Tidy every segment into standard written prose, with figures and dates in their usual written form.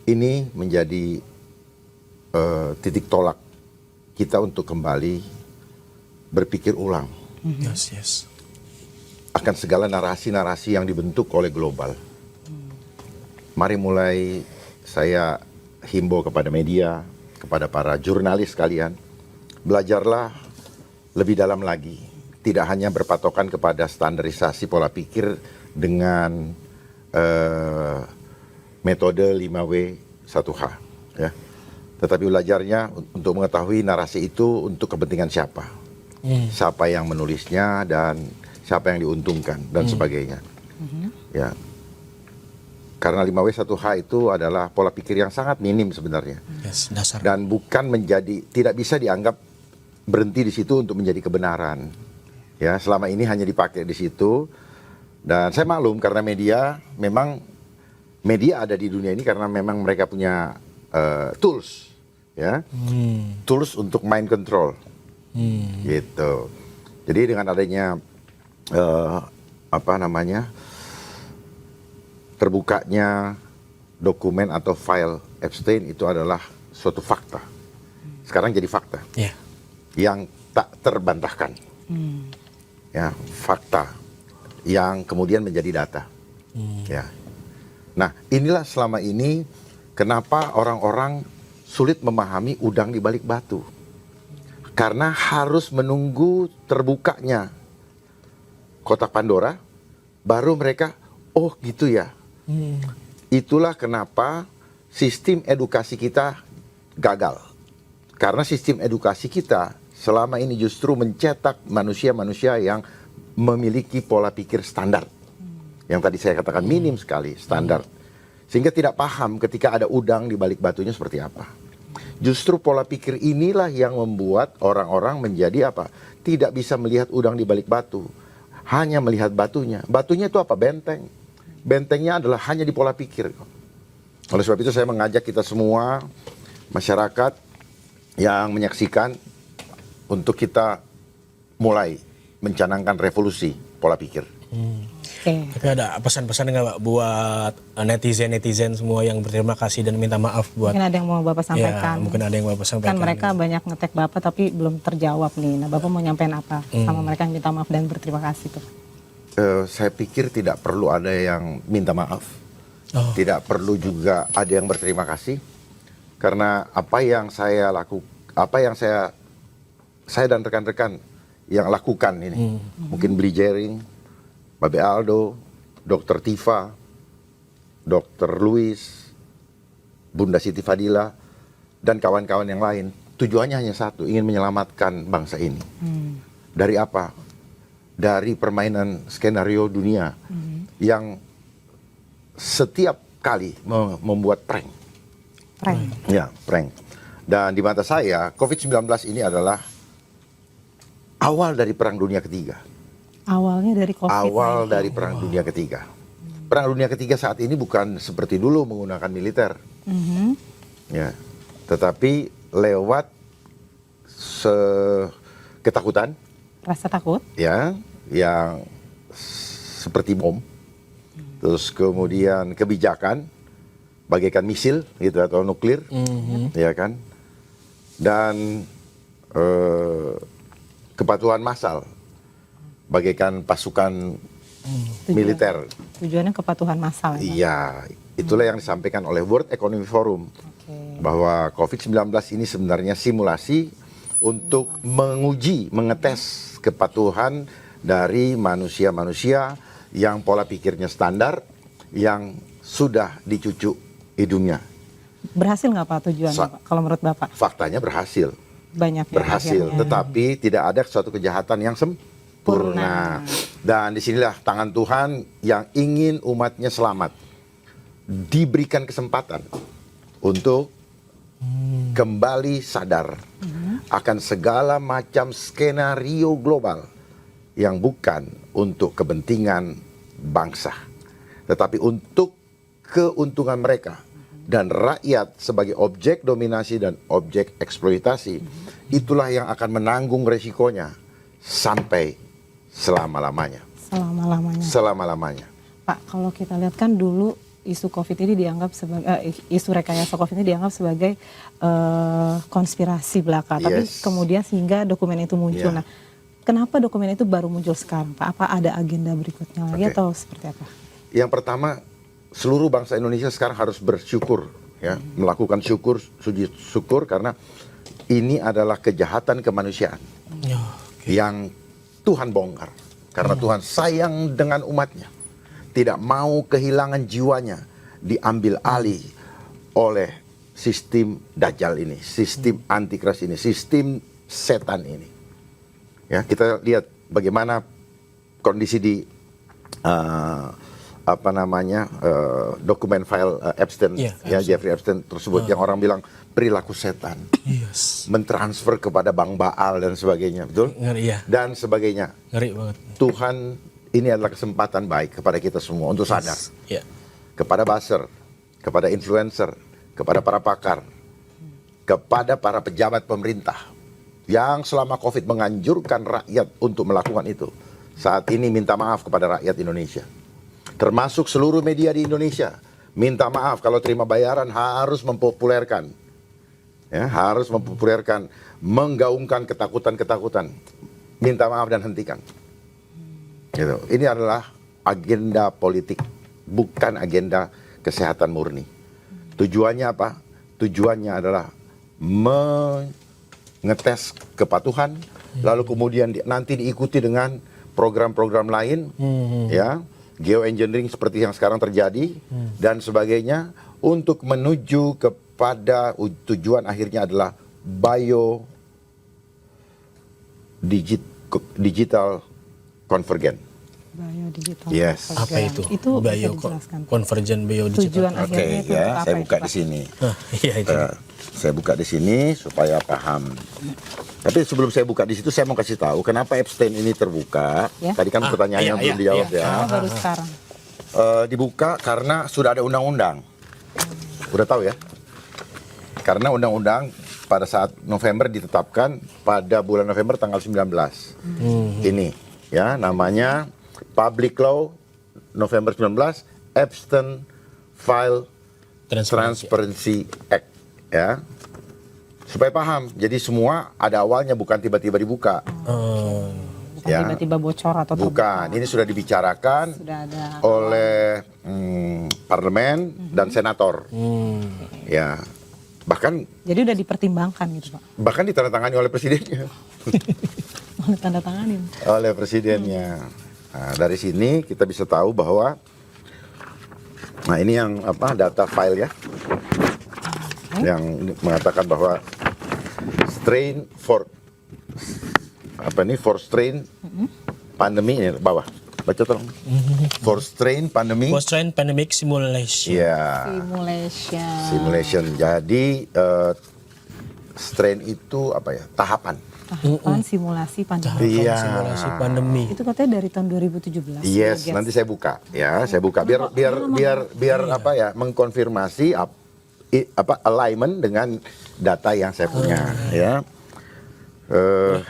ini menjadi titik tolak kita untuk kembali berpikir ulang akan segala narasi-narasi yang dibentuk oleh global. Mari mulai saya himbau kepada media, kepada para jurnalis sekalian, belajarlah lebih dalam lagi. Tidak hanya berpatokan kepada standarisasi pola pikir dengan metode 5W 1H, ya. Tetapi belajarnya untuk mengetahui narasi itu untuk kepentingan siapa, siapa yang menulisnya dan siapa yang diuntungkan dan sebagainya, ya. Karena 5W 1H itu adalah pola pikir yang sangat minim sebenarnya, dasar. Dan bukan menjadi, tidak bisa dianggap berhenti di situ untuk menjadi kebenaran, ya. Selama ini hanya dipakai di situ, dan saya maklum karena memang media ada di dunia ini karena memang mereka punya tools, ya, tools untuk mind control, gitu. Jadi dengan adanya terbukanya dokumen atau file Epstein itu adalah suatu fakta. Sekarang jadi fakta yang tak terbantahkan, ya, fakta yang kemudian menjadi data, ya. Nah, inilah selama ini kenapa orang-orang sulit memahami udang di balik batu. Karena harus menunggu terbukanya kotak Pandora, baru mereka, oh gitu ya. Itulah kenapa sistem edukasi kita gagal. Karena sistem edukasi kita selama ini justru mencetak manusia-manusia yang memiliki pola pikir standar. Yang tadi saya katakan minim sekali standar. Sehingga tidak paham ketika ada udang di balik batunya seperti apa. Justru pola pikir inilah yang membuat orang-orang menjadi apa? Tidak bisa melihat udang di balik batu. Hanya melihat batunya. Batunya itu apa? Benteng. Bentengnya adalah hanya di pola pikir. Oleh sebab itu saya mengajak kita semua, masyarakat yang menyaksikan, untuk kita mulai mencanangkan revolusi pola pikir. Tapi ada pesan-pesan nggak Pak buat netizen semua yang berterima kasih dan minta maaf buat, mungkin ada yang mau Bapak sampaikan. Ya, mungkin ada yang Bapak sampaikan. Kan mereka banyak ngetek Bapak tapi belum terjawab nih. Nah, Bapak mau nyampein apa sama mereka yang minta maaf dan berterima kasih tuh? Saya pikir tidak perlu ada yang minta maaf. Tidak perlu juga ada yang berterima kasih. Karena apa yang saya dan rekan-rekan yang lakukan ini, mungkin Bli Jering, Babe Aldo, Dr. Tifa, Dr. Luis, Bunda Siti Fadila, dan kawan-kawan yang lain, tujuannya hanya satu, ingin menyelamatkan bangsa ini. Dari apa? Dari permainan skenario dunia yang setiap kali membuat prank. Ya, prank. Dan di mata saya, COVID-19 ini adalah awal dari Perang Dunia Ketiga. Awalnya dari COVID. Awal dari Perang Dunia Ketiga. Perang Dunia Ketiga saat ini bukan seperti dulu menggunakan militer, ya, tetapi lewat ketakutan, rasa takut, ya, yang seperti bom, terus kemudian kebijakan, bagaikan misil, gitu, atau nuklir, ya kan, dan kepatuhan massal, bagaikan pasukan militer. Tujuannya kepatuhan massal. Iya, itulah yang disampaikan oleh World Economic Forum, bahwa COVID-19 ini sebenarnya simulasi untuk menguji, mengetes kepatuhan dari manusia-manusia yang pola pikirnya standar, yang sudah dicucuk hidungnya. Berhasil nggak Pak tujuannya Pak, kalau menurut Bapak? Faktanya berhasil. Banyak berhasil, ya, tetapi tidak ada suatu kejahatan yang sempurna. Dan disinilah tangan Tuhan yang ingin umatnya selamat, diberikan kesempatan untuk kembali sadar akan segala macam skenario global yang bukan untuk kepentingan bangsa, tetapi untuk keuntungan mereka dan rakyat sebagai objek dominasi dan objek eksploitasi. Itulah yang akan menanggung resikonya sampai selama-lamanya. Selama-lamanya. Selama-lamanya. Pak, kalau kita lihat kan dulu isu COVID ini dianggap sebagai isu rekayasa COVID ini dianggap sebagai konspirasi belaka. Tapi kemudian sehingga dokumen itu muncul. Nah, kenapa dokumen itu baru muncul sekarang, Pak? Apa ada agenda berikutnya lagi atau seperti apa? Yang pertama, seluruh bangsa Indonesia sekarang harus bersyukur, ya, melakukan sujud syukur karena ini adalah kejahatan kemanusiaan yang Tuhan bongkar. Karena Tuhan sayang dengan umatnya, tidak mau kehilangan jiwanya diambil alih oleh sistem Dajjal ini, sistem Antikris ini, sistem setan ini. Ya, kita lihat bagaimana kondisi di dokumen file Epstein, ya, Jeffrey Epstein tersebut, yang orang bilang perilaku setan, mentransfer kepada Bang Baal dan sebagainya, betul? Ngeri, ya. Dan sebagainya. Ngeri banget. Tuhan, ini adalah kesempatan baik kepada kita semua untuk sadar, kepada buzzer, kepada influencer, kepada para pakar, kepada para pejabat pemerintah yang selama COVID menganjurkan rakyat untuk melakukan itu. Saat ini minta maaf kepada rakyat Indonesia, termasuk seluruh media di Indonesia. Minta maaf kalau terima bayaran, harus mempopulerkan, ya, harus mempopulerkan, menggaungkan ketakutan-ketakutan. Minta maaf dan hentikan. Gitu. Ini adalah agenda politik, bukan agenda kesehatan murni. Tujuannya apa? Tujuannya adalah mengetes kepatuhan, lalu kemudian nanti diikuti dengan program-program lain, ya, geoengineering seperti yang sekarang terjadi dan sebagainya, untuk menuju kepada tujuan akhirnya adalah digital convergent. Biodigital. Yes. Apa itu? Itu bio convergent biodigital. Tujuan akhirnya itu apa? Saya buka di sini. Iya, itu. Saya buka di sini supaya paham. Tapi sebelum saya buka di situ, saya mau kasih tahu kenapa Epstein ini terbuka. Ya? Tadi kan pertanyaannya belum dijawab ya. Baru sekarang. Dibuka karena sudah ada undang-undang. Udah tahu ya? Karena undang-undang pada saat November ditetapkan pada bulan November tanggal 19. Ini, ya, namanya Public Law November 19 Epstein File Transparency Act, ya. Supaya paham, jadi semua ada awalnya, bukan tiba-tiba dibuka. Bukan tiba-tiba bocor atau bukan, ini sudah dibicarakan oleh parlemen dan senator. Ya. Bahkan jadi udah dipertimbangkan gitu, Pak. Bahkan ditandatangani oleh presidennya. Oleh presidennya. Nah, dari sini kita bisa tahu bahwa, nah ini yang data file ya, yang mengatakan bahwa strain for strain pandemi, ini bawah, baca tolong. For strain pandemic simulation. Ya. Simulation. Jadi strain itu apa ya? Tahapan simulasi pandemi. Simulasi pandemi. Itu katanya dari tahun 2017. Yes, nanti saya buka ya, saya buka biar apa ya, mengkonfirmasi alignment dengan data yang saya punya ya.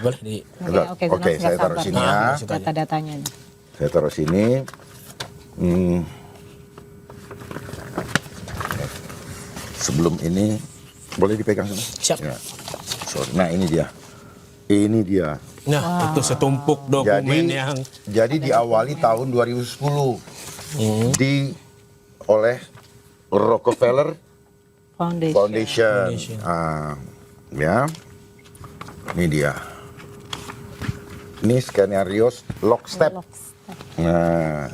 Boleh di. Oke, saya taruh sini ya. Data-datanya nih. Saya taruh sini. Sebelum ini boleh dipegang sana? Siap. Ya. Nah, ini dia. Ini dia. Nah, itu setumpuk dokumen jadi diawali tahun 2010 oleh Rockefeller Foundation. Ya. Ini dia. Ini skenario lockstep. Nah,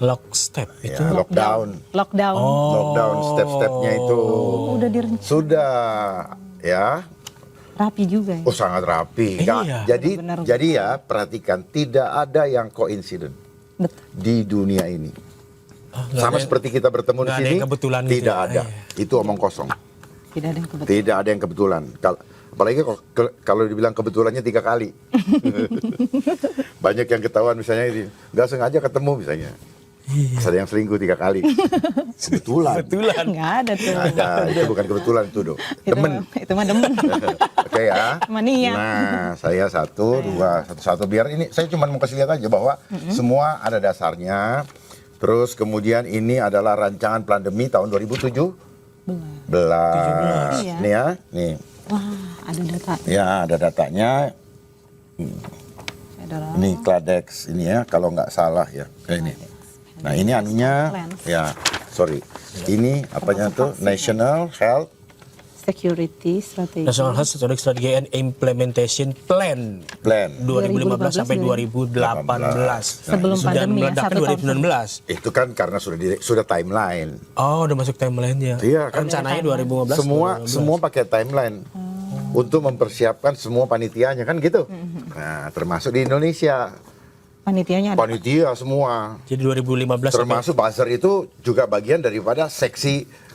lockstep itu ya, lockdown, step-stepnya itu udah direncanakan. Sudah, ya. Rapi juga ya. Oh, sangat rapi. Jadi ya, perhatikan, tidak ada yang koinsiden di dunia ini. Sama seperti kita bertemu di sini, tidak ada. Itu omong kosong. Tidak ada yang kebetulan. Apalagi kalau dibilang kebetulannya 3 kali. Banyak yang ketahuan misalnya ini, nggak sengaja ketemu misalnya. Ada yang selingkuh 3 kali. Kebetulan. Nggak ada tuh. Nggak ada, itu bukan kebetulan itu, Dok. Demen. Itu mah demen. Oke ya. Mania. Nah, saya 1, 2, 1, biar ini saya cuma mau kasih lihat aja bahwa semua ada dasarnya. Terus kemudian ini adalah rancangan pandemi tahun 2017. Iya. Nih ya, nih. Wah, ada data. Ya, ada datanya. Federal. Ini Kladex ini ya, kalau nggak salah ya. Kayak ini. Nah, ini anunya ya, sorry. Ini apanya tuh? National Health Security Strategy. National Health Strategy and Implementation Plan Plan. 2015 sampai 2018. Sebelum Sudah pandemi ya, meledakkan 2019. Itu kan karena sudah timeline. Oh, udah masuk timeline-nya. Iya, kan. Rencananya 2015. Semua pakai timeline untuk mempersiapkan semua panitianya kan gitu. Nah, termasuk di Indonesia. Panitianya ada. Panitia semua. Jadi 2015 Termasuk buzzer itu juga bagian daripada seksi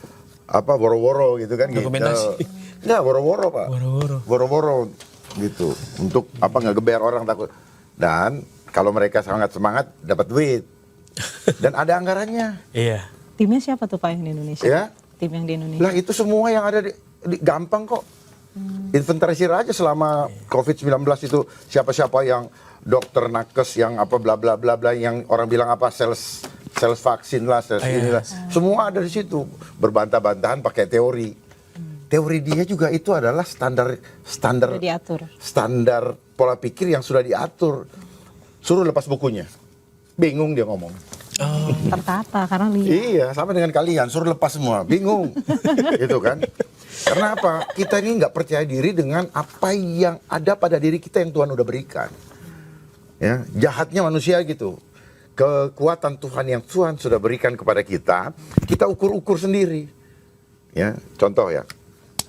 apa woro-woro gitu kan Dokumentasi. gitu. Ya, woro-woro, Pak. Woro-woro. Woro-woro gitu. Untuk apa ngegeber orang takut. Dan kalau mereka sangat semangat dapat duit. Dan ada anggarannya. Iya. Timnya siapa tuh Pak yang di Indonesia? Ya. Tim yang di Indonesia. Lah itu semua yang ada gampang kok. Inventarisir aja selama COVID-19 itu siapa-siapa yang dokter nakes yang apa bla bla bla bla yang orang bilang apa sales vaksin lah, sales inilah. Semua ada di situ. Berbantah-bantahan pakai teori. Teori dia juga itu adalah standar Sudah diatur. standar pola pikir yang sudah diatur. Suruh lepas bukunya. Bingung dia ngomong. Tertata karena lihat. Iya, sama dengan kalian, suruh lepas semua, bingung, gitu kan? Karena apa? Kita ini nggak percaya diri dengan apa yang ada pada diri kita yang Tuhan udah berikan. Ya, jahatnya manusia gitu. Kekuatan Tuhan yang Tuhan sudah berikan kepada kita ukur-ukur sendiri. Ya, contoh ya,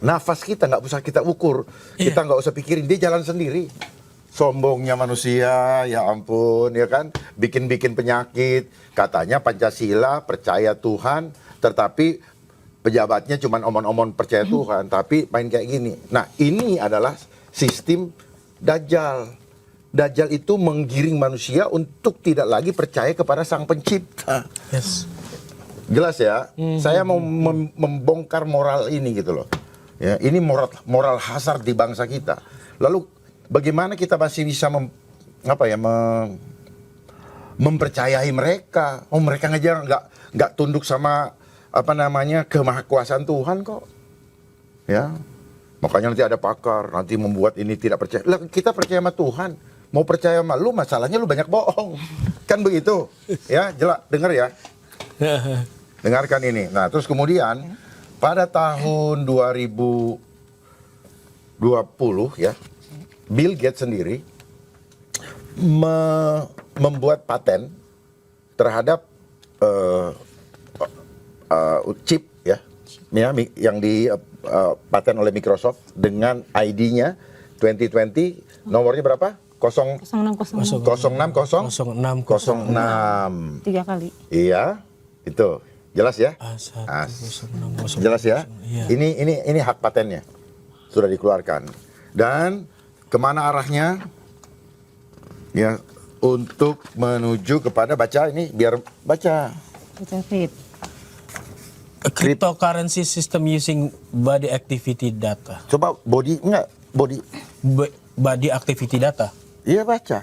nafas kita nggak usah kita ukur, kita nggak usah pikirin, dia jalan sendiri. Sombongnya manusia, ya ampun, ya kan, bikin-bikin penyakit. Katanya Pancasila, percaya Tuhan, tetapi pejabatnya cuma omon-omon percaya Tuhan, tapi main kayak gini. Nah, ini adalah sistem Dajjal. Dajjal itu menggiring manusia untuk tidak lagi percaya kepada Sang Pencipta. Yes. Jelas ya, saya mau membongkar moral ini gitu loh. Ya, ini moral hasar di bangsa kita. Lalu bagaimana kita masih bisa mempercayai mereka? Oh, mereka aja nggak tunduk sama kemahakuasaan Tuhan kok. Ya, makanya nanti ada pakar nanti membuat ini tidak percaya. Lah, kita percaya sama Tuhan. Mau percaya sama lu, masalahnya lu banyak bohong. Kan begitu. Ya, jelas, dengar ya. Dengarkan ini. Nah, terus kemudian pada tahun 2020 ya, Bill Gates sendiri membuat paten terhadap chip ya, yang di paten oleh Microsoft dengan ID-nya 2020 nomornya berapa? 0606. 0606. 0606. 3 kali. Iya, itu jelas ya. Jelas ya. Iya. Ini hak patennya sudah dikeluarkan. Dan kemana arahnya? Ya, untuk menuju kepada baca ini biar baca. Baca fit. A cryptocurrency system using body activity data. Coba body Body activity data. Iya baca.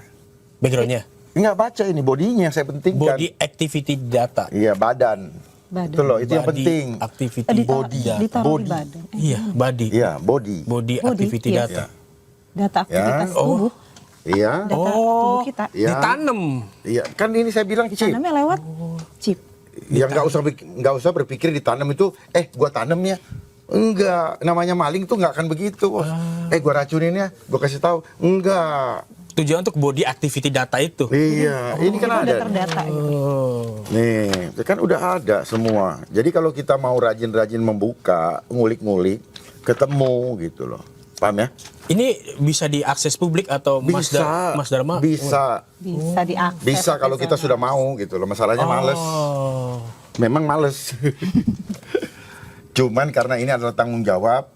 Backgroundnya. Enggak baca ini bodinya saya pentingkan. Body activity data. Iya badan. Itu loh itu yang Body penting. Activity Ditaruh data. ditaruh di badan. Iya, body. Iya body. Body activity yes. data. Data aktivitas Ya. tubuh. Iya. Data tubuh kita. Iya. Ditanam. Iya kan ini saya bilang chip. Tanamnya lewat chip. Yang nggak usah berpikir ditanam itu, gua tanam ya. Enggak, namanya maling tuh nggak akan begitu. Gua racunin ya, gua kasih tahu. Enggak. Tujuan untuk body activity data itu. Iya, ini kan Itu udah ada. terdata gitu. Nih, itu kan udah ada semua. Jadi kalau kita mau rajin-rajin membuka, ngulik-ngulik, ketemu gitu loh. Paham ya? Ini bisa diakses publik atau Mas Dharma? Bisa. Bisa diakses. Bisa kalau kita sudah mau gitu loh. Masalahnya males. Memang males. Cuman karena ini adalah tanggung jawab,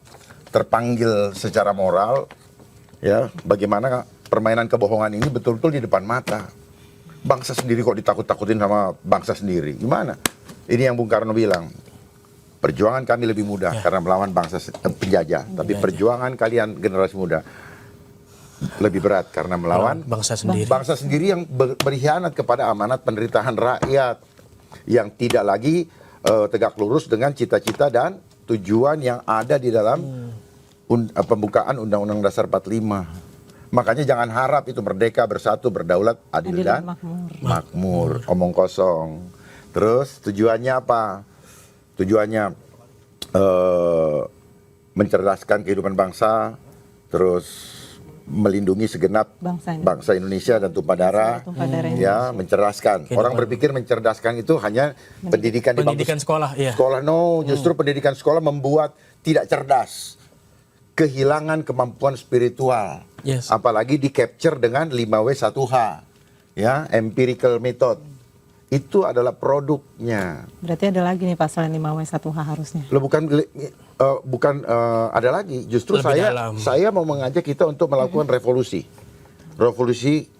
terpanggil secara moral, ya bagaimana permainan kebohongan ini betul-betul di depan mata. Bangsa sendiri kok ditakut-takutin sama bangsa sendiri. Gimana? Ini yang Bung Karno bilang. Perjuangan kami lebih mudah karena melawan bangsa penjajah. Tapi perjuangan kalian generasi muda lebih berat karena melawan bangsa sendiri. Bangsa sendiri yang berkhianat kepada amanat penderitaan rakyat. yang tidak lagi tegak lurus dengan cita-cita dan tujuan yang ada di dalam pembukaan Undang-Undang Dasar 45. Makanya jangan harap itu merdeka, bersatu, berdaulat, adil dan makmur. Omong kosong. Terus tujuannya apa? Tujuannya mencerdaskan kehidupan bangsa, terus melindungi segenap bangsa Indonesia dan tumpah darah, ya, mencerdaskan. Orang berpikir mencerdaskan itu hanya pendidikan sekolah, ya. Sekolah, no, justru pendidikan sekolah membuat tidak cerdas, kehilangan kemampuan spiritual, apalagi di capture dengan 5W1H, ya, empirical method. Itu adalah produknya. Berarti ada lagi nih pasal 5W1H harusnya. Loh, bukan ada lagi. Justru saya mau mengajak kita untuk melakukan revolusi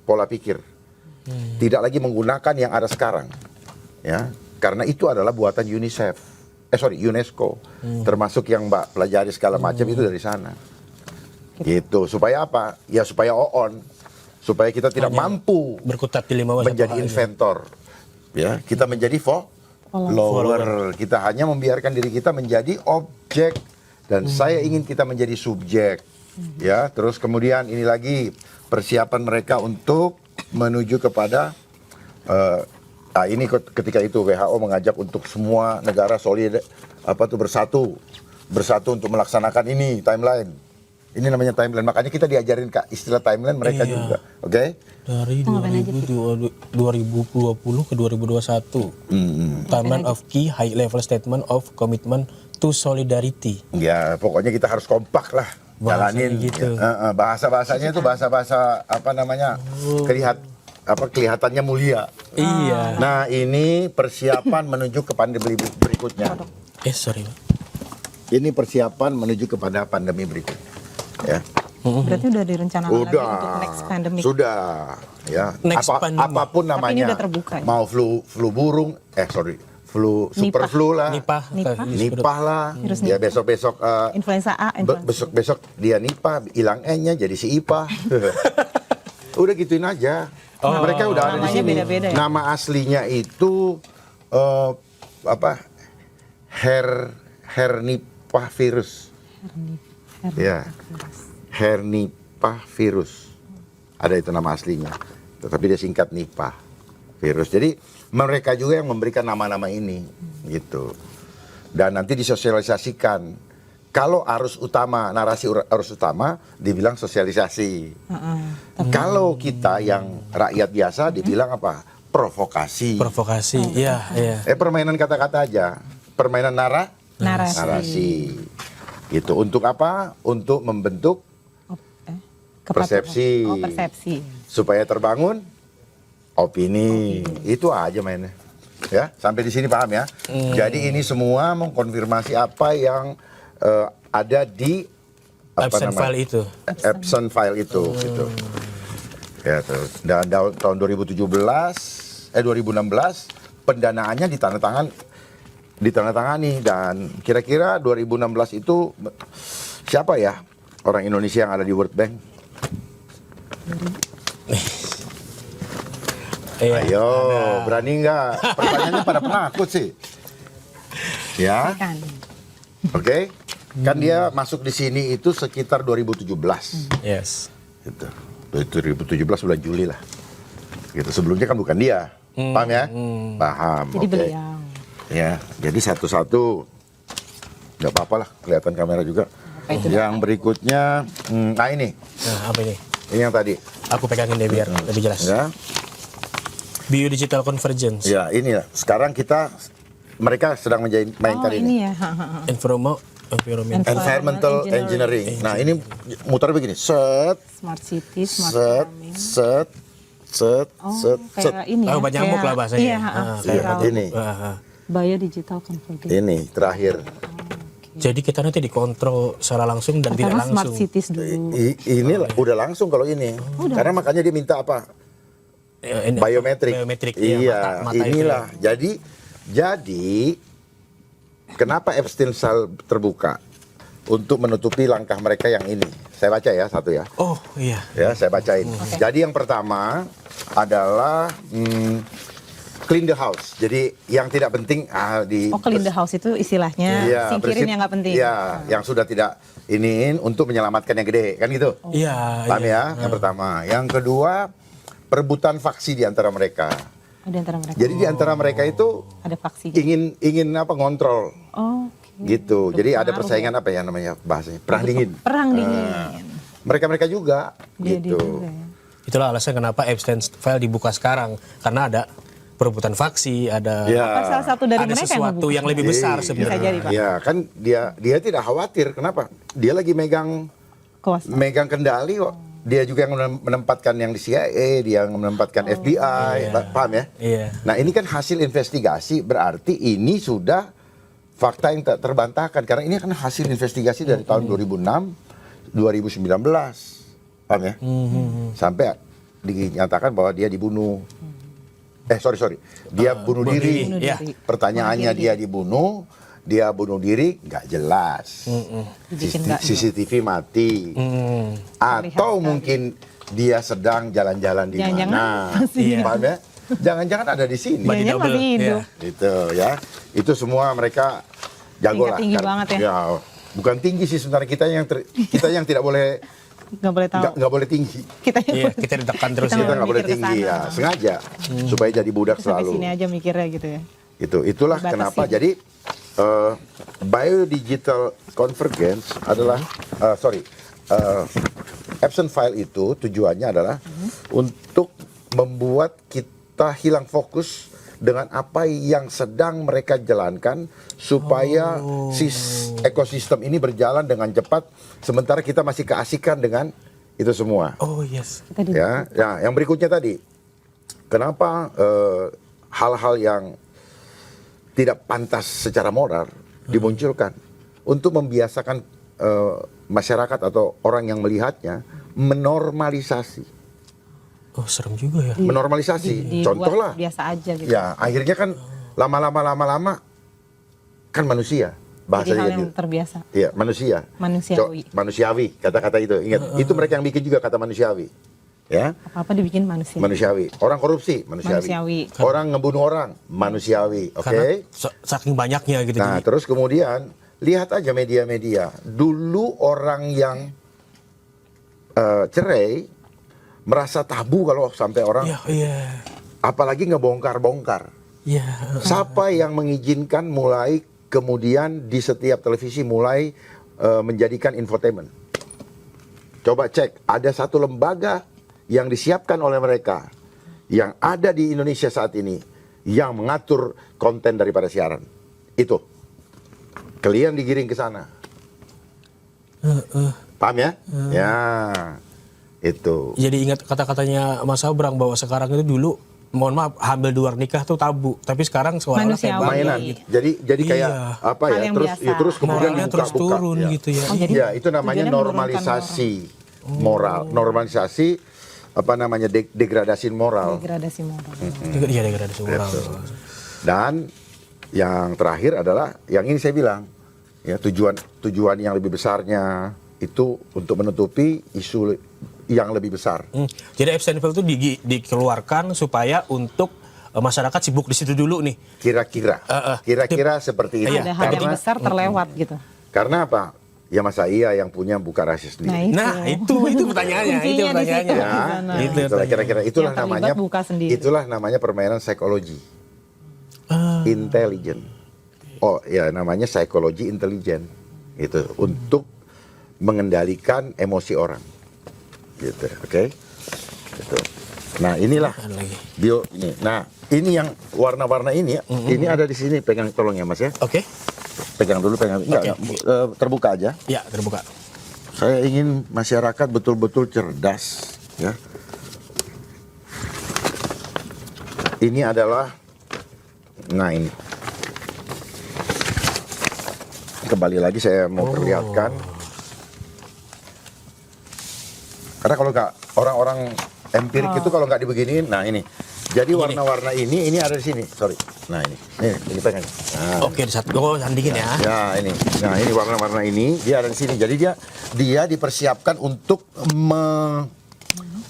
pola pikir. Tidak lagi menggunakan yang ada sekarang, ya. Karena itu adalah buatan UNESCO, termasuk yang Mbak pelajari segala macam itu dari sana. Gitu. Supaya apa? Ya supaya supaya kita tidak mampu berkutat di 5W1H menjadi inventor. Ya, kita menjadi follower. Kita hanya membiarkan diri kita menjadi objek, dan saya ingin kita menjadi subjek. Ya, terus kemudian ini lagi persiapan mereka untuk menuju kepada ini ketika itu WHO mengajak untuk semua negara bersatu untuk melaksanakan ini timeline. Ini namanya timeline. Makanya kita diajarin Kak istilah timeline mereka juga. Oke? Dari 2020 ke 2021. Timeline of key high level statement of commitment to solidarity. Ya, pokoknya kita harus kompak lah jalanin gitu. Bahasa-bahasanya itu bahasa-bahasa apa namanya? Kelihatannya mulia. Iya. Nah, ini persiapan menuju ke pandemi berikutnya. Ini persiapan menuju kepada pandemi berikutnya. Ya. Berarti udah direncanakan lagi untuk next pandemic. Sudah, ya. Apapun namanya. Tapi ini udah terbuka. Ya? Mau flu burung, super flu lah. Nipah lah. Ya besok-besok influenza A, besok dia nipah, hilang N-nya jadi si Ipah. Udah gituin aja. Mereka udah ada di sini. Beda-beda, ya? Nama aslinya itu Hernipah virus. Ya, Hernipah virus. Ada itu nama aslinya. Tetapi dia singkat Nipah virus. Jadi mereka juga yang memberikan nama-nama ini, gitu. Dan nanti disosialisasikan. Kalau narasi arus utama dibilang sosialisasi. Kalau kita yang rakyat biasa dibilang apa? Provokasi. Iya. Permainan kata-kata aja. Permainan narasi. Gitu. Untuk apa? Untuk membentuk persepsi. Supaya terbangun opini. Itu aja mainnya. Ya, sampai di sini paham ya? Jadi ini semua mengkonfirmasi apa yang ada di absent file itu. Gitu. Ya, terus. Dan tahun 2016 pendanaannya ditandatangani, dan kira-kira 2016 itu siapa ya orang Indonesia yang ada di World Bank? Ayo, berani nggak? Pertanyaannya pada penakut sih. Ya, oke. Kan dia masuk di sini itu sekitar 2017. Yes. Gitu. 2017 bulan Juli lah. Gitu. Sebelumnya kan bukan dia. Paham ya? Paham. Jadi beliau. Ya, jadi satu-satu, nggak apa-apa lah, kelihatan kamera juga. Yang berikutnya, ini. Nah, apa ini? Ini yang tadi. Aku pegangin deh biar lebih jelas. Ya. Biodigital Convergence. Ya, ini lah. Sekarang mereka sedang mainkan ini. Ya. Environmental engineering. Nah, ini muter begini. Smart city, smart kayak ini ya. Banyak nyamuk lah bahasanya. Ini. Biodigital Convergence. Ini terakhir. Jadi kita nanti dikontrol secara langsung dan tidak langsung. Smart cities dulu. Ini udah langsung kalau ini. Karena makanya dia minta apa? Biometrik. Iya, mata inilah. Itu ya. Jadi kenapa Epstein File terbuka? Untuk menutupi langkah mereka yang ini. Saya baca ya satu ya. Oh iya. Ya, saya bacain. Jadi yang pertama adalah clean the house. Jadi yang tidak penting clean the house itu istilahnya singkirin yang nggak penting. Iya, yang sudah tidak iniin untuk menyelamatkan yang gede, kan gitu. Iya. Paham ya? Yang pertama. Yang kedua, perebutan faksi di antara mereka. Di antara mereka. Jadi di antara mereka itu ada faksi. Ingin ngontrol. Gitu. Jadi ada persaingan apa ya namanya bahasanya? Perang dingin. Perang dingin. Mereka juga gitu. Juga, ya. Itulah alasan kenapa Epstein file dibuka sekarang, karena ada perebutan faksi, ada salah satu dari ada mereka sesuatu yang lebih besar sebenarnya. Bisa jadi, Pak. Ya, kan dia tidak khawatir. Kenapa? Dia lagi megang kendali kok. Dia juga yang menempatkan yang di CIA, dia yang menempatkan FBI, paham ya? Iya. Nah, ini kan hasil investigasi, berarti ini sudah fakta yang tak terbantahkan, karena ini kan hasil investigasi dari tahun 2006, 2019, paham ya? Sampai dinyatakan bahwa dia dibunuh. Dia bunuh diri. Ya. Pertanyaannya dia dibunuh, dia bunuh diri, nggak jelas. CCTV mati. Atau mungkin dia sedang jalan-jalan di mana. Paham ya? Jangan-jangan ada di sini. Jangan masih hidup. Gitu ya. Itu semua mereka jago lah. Tinggi banget ya. Bukan tinggi sih sebenarnya, kita yang tidak boleh nggak boleh tinggi. Kita ditekan terus. Kita nggak boleh tinggi ya, sengaja supaya jadi budak selalu. Sampai sini aja mikirnya gitu ya. Itulah kenapa. Jadi biodigital convergence adalah Epstein file itu tujuannya adalah untuk membuat kita hilang fokus dengan apa yang sedang mereka jalankan supaya ekosistem ini berjalan dengan cepat, sementara kita masih keasikan dengan itu semua. Oh yes. Ya, yang berikutnya tadi, kenapa hal-hal yang tidak pantas secara moral dimunculkan untuk membiasakan masyarakat atau orang yang melihatnya menormalisasi. Oh, serem juga ya. Menormalisasi. Contoh lah. Biasa aja gitu. Ya, akhirnya kan lama-lama kan manusia. Bahasanya jadi hal yang terbiasa. Iya, manusia. Manusiawi. Manusiawi, kata-kata itu. Ingat, itu mereka yang bikin juga kata manusiawi. Ya. Apa-apa dibikin manusia. Manusiawi. Orang korupsi, manusiawi. Orang ngebunuh orang, manusiawi. Oke. Karena saking banyaknya gitu. Nah, terus kemudian lihat aja media-media. Dulu orang yang cerai merasa tabu kalau sampai orang, apalagi ngebongkar-bongkar. Siapa yang mengizinkan mulai kemudian di setiap televisi mulai menjadikan infotainment? Coba cek, ada satu lembaga yang disiapkan oleh mereka yang ada di Indonesia saat ini yang mengatur konten daripada siaran. Itu. Kalian digiring ke sana. Paham ya? Ya. Itu. Jadi ingat kata-katanya Mas Abrang bahwa sekarang itu dulu, mohon maaf, hamil di luar nikah tuh tabu, tapi sekarang seolah-olah kayak mainan. gitu. Jadi kayak apa ya? Terus kemudian terus turun gitu ya. Ya, itu namanya normalisasi moral. Normalisasi apa namanya? Degradasi moral. Degradasi moral. Iya, degradasi moral. Dan yang terakhir adalah yang ini saya bilang, ya, tujuan yang lebih besarnya itu untuk menutupi isu yang lebih besar. Jadi Epstein file itu dikeluarkan supaya untuk masyarakat sibuk di situ dulu nih. Kira-kira seperti itu. Ada hal yang besar terlewat gitu. Karena apa? Ya masa iya yang punya buka rahasia sendiri. Nah, itu pertanyaannya. Itu pertanyaannya. Itulah kira-kira itulah namanya. Itulah namanya permainan psikologi. Intelligent. Oh ya, namanya psikologi intelijen. Itu untuk mengendalikan emosi orang. Gitu, oke? Gitu. Nah, inilah ini. Nah, ini yang warna-warna ini ya. Ini ada di sini, pegang tolong ya Mas ya. Oke. Pegang dulu, terbuka aja. Ya, terbuka. Saya ingin masyarakat betul-betul cerdas, ya. Ini adalah, nah ini. Kembali lagi saya mau perlihatkan. Karena kalau nggak orang-orang empirik itu kalau nggak dibeginiin, nah ini. Jadi warna-warna ini ada di sini. Sorry. Nah ini pengen. Nah, oke, sandingin ya. Ya ini. Nah ini warna-warna ini dia ada di sini. Jadi dia dipersiapkan untuk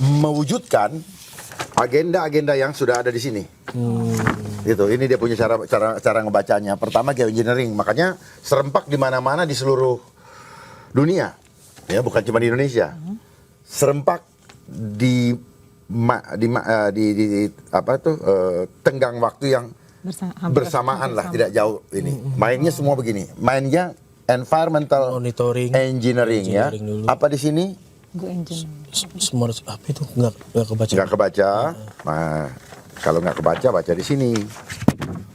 mewujudkan agenda-agenda yang sudah ada di sini. Gitu. Ini dia punya cara ngebacanya. Pertama geoengineering, makanya serempak di mana-mana di seluruh dunia, ya bukan cuma di Indonesia. Serempak di apa tuh tenggang waktu yang bersamaan lah, tidak jauh ini. Mainnya semua begini. Mainnya environmental monitoring, engineering ya. dulu. Apa di sini? Smart apa itu nggak kebaca? Nggak kebaca. Nah, kalau nggak kebaca baca di sini.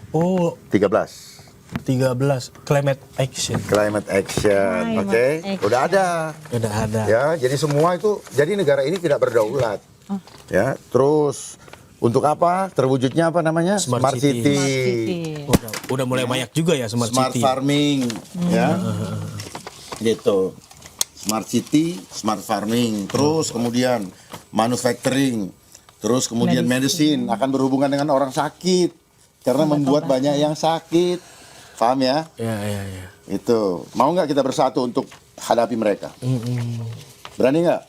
Oh, 13 climate action. Climate action, oke, udah ada. Ya, jadi semua itu, jadi negara ini tidak berdaulat. Ya, terus untuk apa? Terwujudnya apa namanya? Smart City. Udah mulai banyak juga ya Smart City. Farming, ya, gitu. Smart City, Smart Farming, terus kemudian manufacturing, terus kemudian medicine akan berhubungan dengan orang sakit karena membuat banyak yang sakit. Paham ya? Ya. Itu. Mau nggak kita bersatu untuk hadapi mereka? Berani nggak?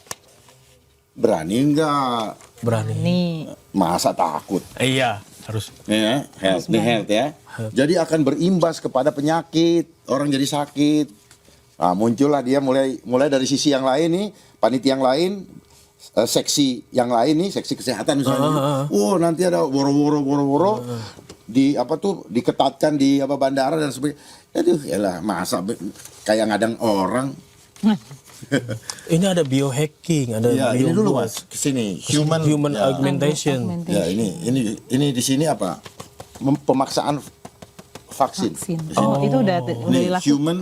Berani nggak? Berani. Masa takut? Iya, harus. Ya, health ya. Jadi akan berimbas kepada penyakit, orang jadi sakit. Nah, muncullah dia mulai dari sisi yang lain nih, panitia yang lain, seksi yang lain nih, seksi kesehatan misalnya. Nanti ada woro-woro di apa tuh diketatkan di apa bandara dan sebagainya. Aduh, yalah, masa kayak ngadang orang. Ini ada biohacking, ada ya, ini dulu Mas, kesini human augmentation. Ya, ini di sini apa? Pemaksaan vaksin. Oh, itu udah dilakukan. Human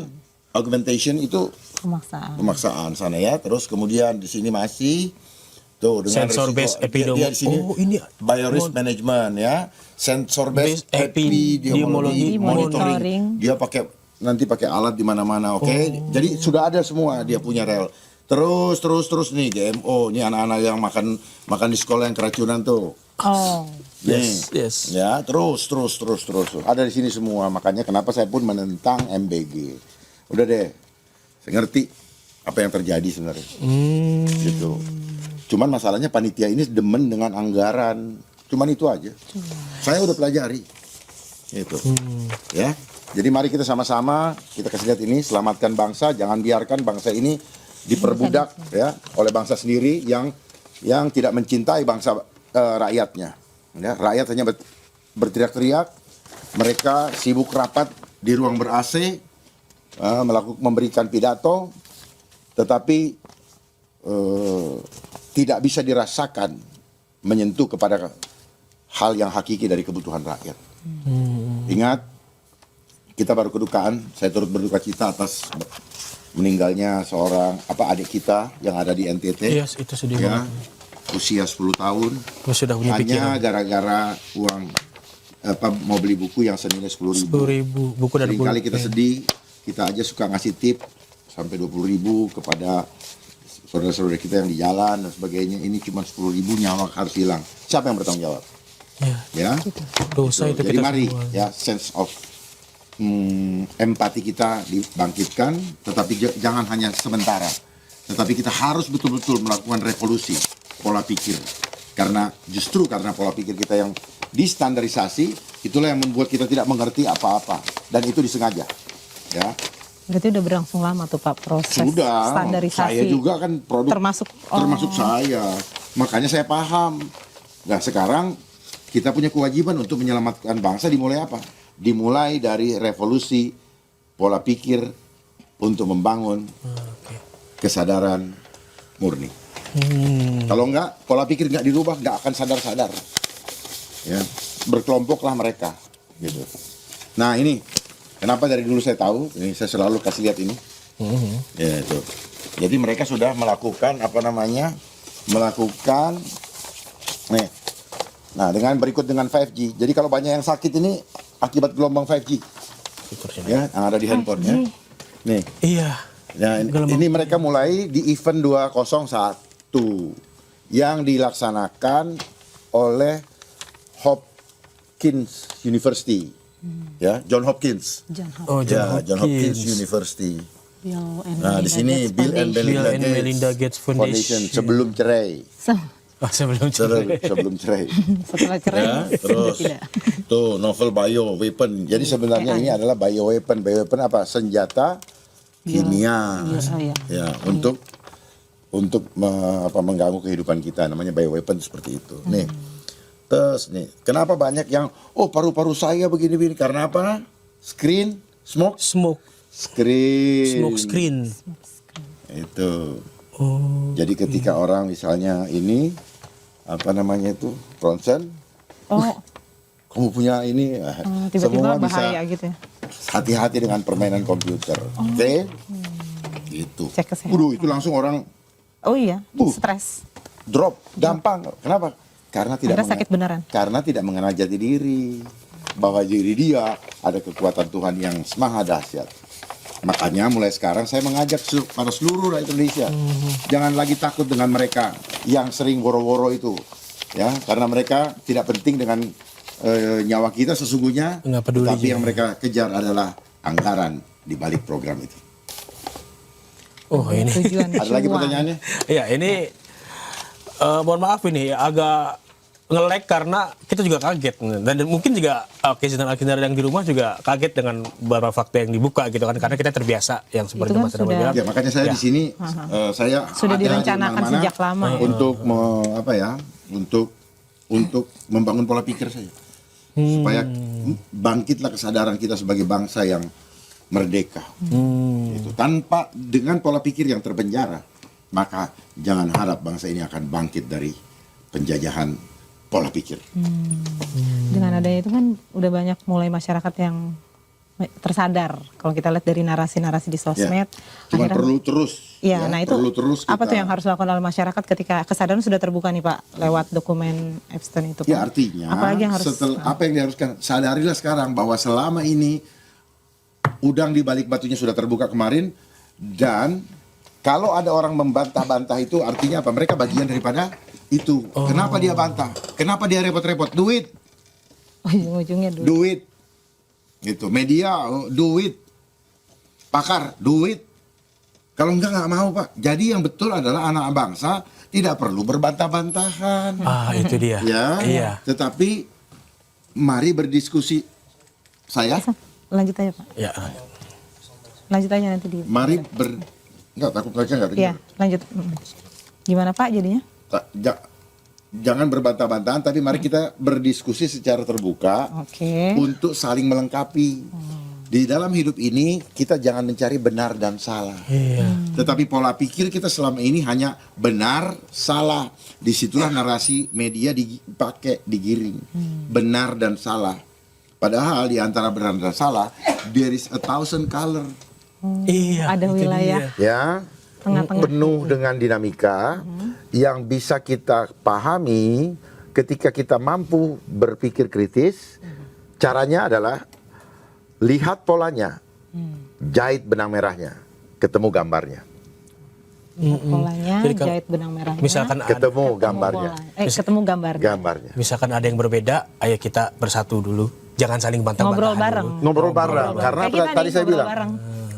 augmentation itu pemaksaan sana ya. Terus kemudian di sini masih tuh dengan sensor based epidemiology. Di sini ini biorisk management ya. Sensor based epidemiology monitoring. Dia nanti pakai alat di mana-mana, oke? Jadi sudah ada semua, dia punya rel. Terus nih GMO, ini anak-anak yang makan di sekolah yang keracunan tuh. Yes. Ya, terus. Ada di sini semua. Makanya kenapa saya pun menentang MBG. Udah deh, saya ngerti apa yang terjadi sebenarnya. Gitu. Cuman masalahnya panitia ini demen dengan anggaran. Cuman itu aja. Saya udah pelajari. Gitu. Ya. Jadi mari kita sama-sama kita kasih lihat ini, selamatkan bangsa, jangan biarkan bangsa ini diperbudak ya oleh bangsa sendiri yang tidak mencintai bangsa rakyatnya. Ya, rakyat hanya berteriak-teriak, mereka sibuk rapat di ruang ber-AC, memberikan pidato, tetapi tidak bisa dirasakan menyentuh kepada hal yang hakiki dari kebutuhan rakyat. Ingat, kita baru kedukaan, saya turut berduka cita atas meninggalnya seorang adik kita yang ada di NTT. Yes, itu sedih ya, banget. Usia 10 tahun. Sudah punya hanya pikiran. Gara-gara uang mau beli buku yang senilai 10.000. Buku dan buku. Kali kita sedih, kita aja suka ngasih tip sampai 20.000 kepada saudara-saudara kita yang di jalan dan sebagainya. Ini cuma 10.000, nyawa harus hilang. Siapa yang bertanggung jawab? Ya. Dosa itu Jadi kita mari semua. ya, sense of empati kita dibangkitkan, tetapi jangan hanya sementara. Tetapi kita harus betul-betul melakukan revolusi pola pikir. Karena pola pikir kita yang distandarisasi, itulah yang membuat kita tidak mengerti apa-apa. Dan itu disengaja. Ya. Berarti udah berlangsung lama tuh Pak proses Sudah, standarisasi. saya juga kan termasuk saya. Makanya saya paham. Nah, sekarang kita punya kewajiban untuk menyelamatkan bangsa. Dimulai apa? Dimulai dari revolusi pola pikir untuk membangun kesadaran murni. Kalau enggak, pola pikir enggak dirubah, enggak akan sadar-sadar. Ya, berkelompoklah mereka, gitu. Nah, ini kenapa dari dulu saya tahu, ini saya selalu kasih lihat ini. Ya, itu. Jadi mereka sudah melakukan nih. Nah, berikut dengan 5G. Jadi kalau banyak yang sakit ini akibat gelombang 5G. Ya, yang ada di handphone ya. Nih. Iya. Ya, ini mereka mulai di event 201 yang dilaksanakan oleh Hopkins University. Ya, John Hopkins. John Hopkins University. Nah, di sini Bill and Melinda Gates Foundation sebelum cerai. Sebelum cerai. sebelum cerai. Setelah cerai Ya, sudah terus tidak. tuh novel bio weapon. Jadi sebenarnya ini adalah bio weapon. Bio weapon apa? Senjata kimia. Iya, oh iya. Ya, untuk mengganggu kehidupan kita, namanya bio weapon seperti itu. Nih. Terus nih, kenapa banyak yang paru-paru saya begini-begini karena apa? Smoke screen. Smoke screen. Itu. Oh. Jadi ketika orang misalnya ini apa namanya itu ronsen, kamu punya ini, Tiba-tiba semua bahaya bisa gitu ya. hati-hati dengan permainan komputer, oke? Gitu. Cek kesehatan. Waduh, itu langsung orang Oh iya, Buh. stres. drop, gampang. Kenapa? Karena tidak Anda sakit beneran. Karena tidak mengenal jati diri, bahwa diri dia ada kekuatan Tuhan yang maha dahsyat. Makanya mulai sekarang saya mengajak para seluruh rakyat Indonesia, jangan lagi takut dengan mereka yang sering woro-woro itu, ya, karena mereka tidak penting dengan nyawa kita sesungguhnya, Nggak peduli tapi juga. yang mereka kejar adalah anggaran di balik program itu. Oh ini. Tujuan Ada lagi cuan. pertanyaannya? Ya ini mohon maaf ini agak nge-lag karena kita juga kaget dan mungkin juga listener yang di rumah juga kaget dengan beberapa fakta yang dibuka gitu kan karena kita terbiasa yang seperti Itu kan Mas Rama bilang. Ya makanya saya Ya. di sini saya Sudah ada direncanakan di mana-mana sejak lama ya. untuk membangun pola pikir saya supaya bangkitlah kesadaran kita sebagai bangsa yang merdeka. Gitu. Tanpa dengan pola pikir yang terpenjara, maka jangan harap bangsa ini akan bangkit dari penjajahan pola pikir. Dengan adanya itu kan udah banyak mulai masyarakat yang tersadar. Kalau kita lihat dari narasi-narasi di sosmed, Cuma akhirnya- perlu terus. Iya, nah itu perlu terus apa tuh kita- yang harus dilakukan oleh masyarakat ketika kesadaran sudah terbuka nih Pak lewat dokumen Epstein itu? Ya Pak? artinya Apalagi yang harus apa yang diharuskan, sadarilah sekarang bahwa selama ini udang di balik batunya sudah terbuka kemarin, dan kalau ada orang membantah-bantah itu artinya apa? Mereka bagian daripada itu. Kenapa dia bantah? Kenapa dia repot-repot? Duit, ujung-ujungnya dulu. duit. Gitu. Media, duit. Pakar, duit. Kalau enggak mau Pak. Jadi yang betul adalah anak bangsa tidak perlu berbantah-bantahan. Itu dia. Ya, Iya. tetapi mari berdiskusi. Saya, Lanjut aja Pak. Ya. Lanjut aja nanti di. mari enggak takut aja enggak Iya, dengar. lanjut. Gimana Pak jadinya? Jangan berbantah-bantahan, tapi mari kita berdiskusi secara terbuka Oke. untuk saling melengkapi. Di dalam hidup ini kita jangan mencari benar dan salah. Iya. Tetapi pola pikir kita selama ini hanya benar, salah. Disitulah narasi media dipakai, digiring. Benar dan salah. Padahal di antara benar dan salah, there is 1,000 color. Iya. Ada itu wilayah. dia. Ya, Tengah-tengah. penuh dengan dinamika yang bisa kita pahami ketika kita mampu berpikir kritis. Caranya adalah lihat polanya, jahit benang merahnya, ketemu gambarnya. Polanya, Jadi kalau- jahit benang merahnya. Misalkan Ketemu gambarnya. Ketemu gambarnya. Gambarnya. misalkan ada yang berbeda, ayo kita bersatu dulu. Jangan saling bantah-bantahan. Ngobrol dulu. bareng. Ngobrol bareng. Karena Kayak kita tadi nih, saya ngobrol bilang, bareng.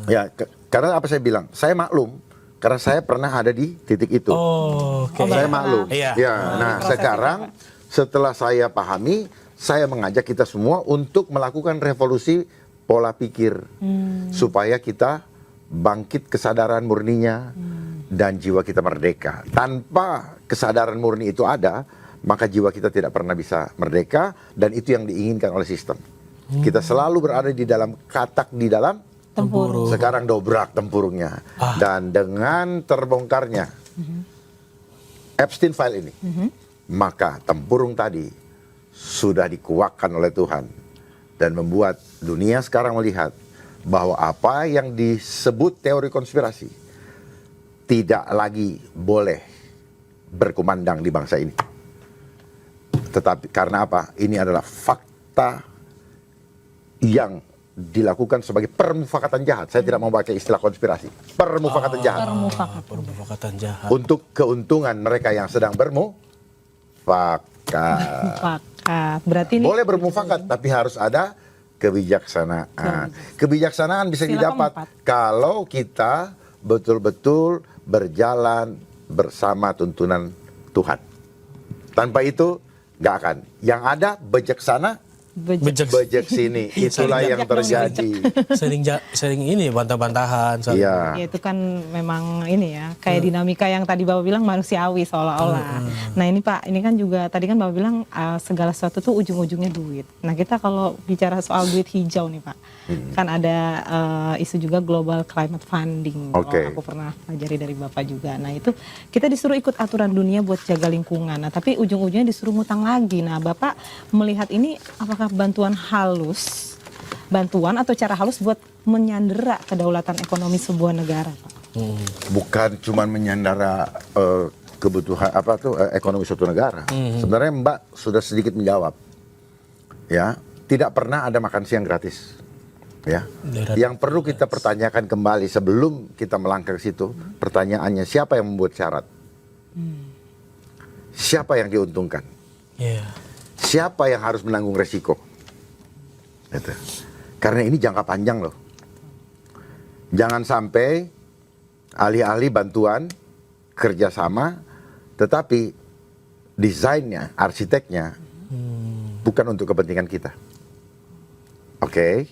ya, karena apa saya bilang? Saya maklum karena saya pernah ada di titik itu. Oh, oke. Saya maklum. Iya. Ya, nah proses sekarang setelah saya pahami, saya mengajak kita semua untuk melakukan revolusi pola pikir supaya kita bangkit kesadaran murninya dan jiwa kita merdeka. Tanpa kesadaran murni itu ada, maka jiwa kita tidak pernah bisa merdeka, dan itu yang diinginkan oleh sistem. Kita selalu berada di dalam katak, di dalam Tempurung. sekarang dobrak tempurungnya. Dan dengan terbongkarnya Epstein file ini, maka tempurung tadi sudah dikuakkan oleh Tuhan dan membuat dunia sekarang melihat bahwa apa yang disebut teori konspirasi tidak lagi boleh berkumandang di bangsa ini. Tetapi karena apa? Ini adalah fakta yang dilakukan sebagai permufakatan jahat. Saya tidak mau pakai istilah konspirasi. Permufakatan jahat. Permufakatan jahat. Untuk keuntungan mereka yang sedang bermufakat. Mufakat. Berarti ini Boleh bermufakat, tapi harus ada kebijaksanaan. Kebijaksanaan bisa Sila didapat keempat. kalau kita betul-betul berjalan bersama tuntunan Tuhan. Tanpa itu nggak akan. Yang ada bejek sana, Bejek. bejek sini. Itulah yang terjadi. sering ini bantah-bantahan. Iya. Ya itu kan memang ini ya kayak dinamika yang tadi Bapak bilang manusiawi seolah-olah. Nah ini Pak, ini kan juga tadi kan Bapak bilang segala sesuatu tuh ujung-ujungnya duit. Nah kita kalau bicara soal duit hijau nih Pak, kan ada isu juga global climate funding. Oke. Kalau aku pernah pelajari dari Bapak juga. Nah itu kita disuruh ikut aturan dunia buat jaga lingkungan. Nah tapi ujung-ujungnya disuruh ngutang lagi. Nah Bapak melihat ini apakah bantuan atau cara halus buat menyandera kedaulatan ekonomi sebuah negara, Pak? Bukan cuma menyandara kebutuhan ekonomi suatu negara. Sebenarnya Mbak sudah sedikit menjawab. Ya, tidak pernah ada makan siang gratis. Ya. Yang perlu kita pertanyakan kembali sebelum kita melangkah ke situ, pertanyaannya siapa yang membuat syarat? Siapa yang diuntungkan? Siapa yang harus menanggung resiko? Gitu. Karena ini jangka panjang loh. Jangan sampai alih-alih bantuan, kerjasama, tetapi desainnya, arsiteknya bukan untuk kepentingan kita. Oke?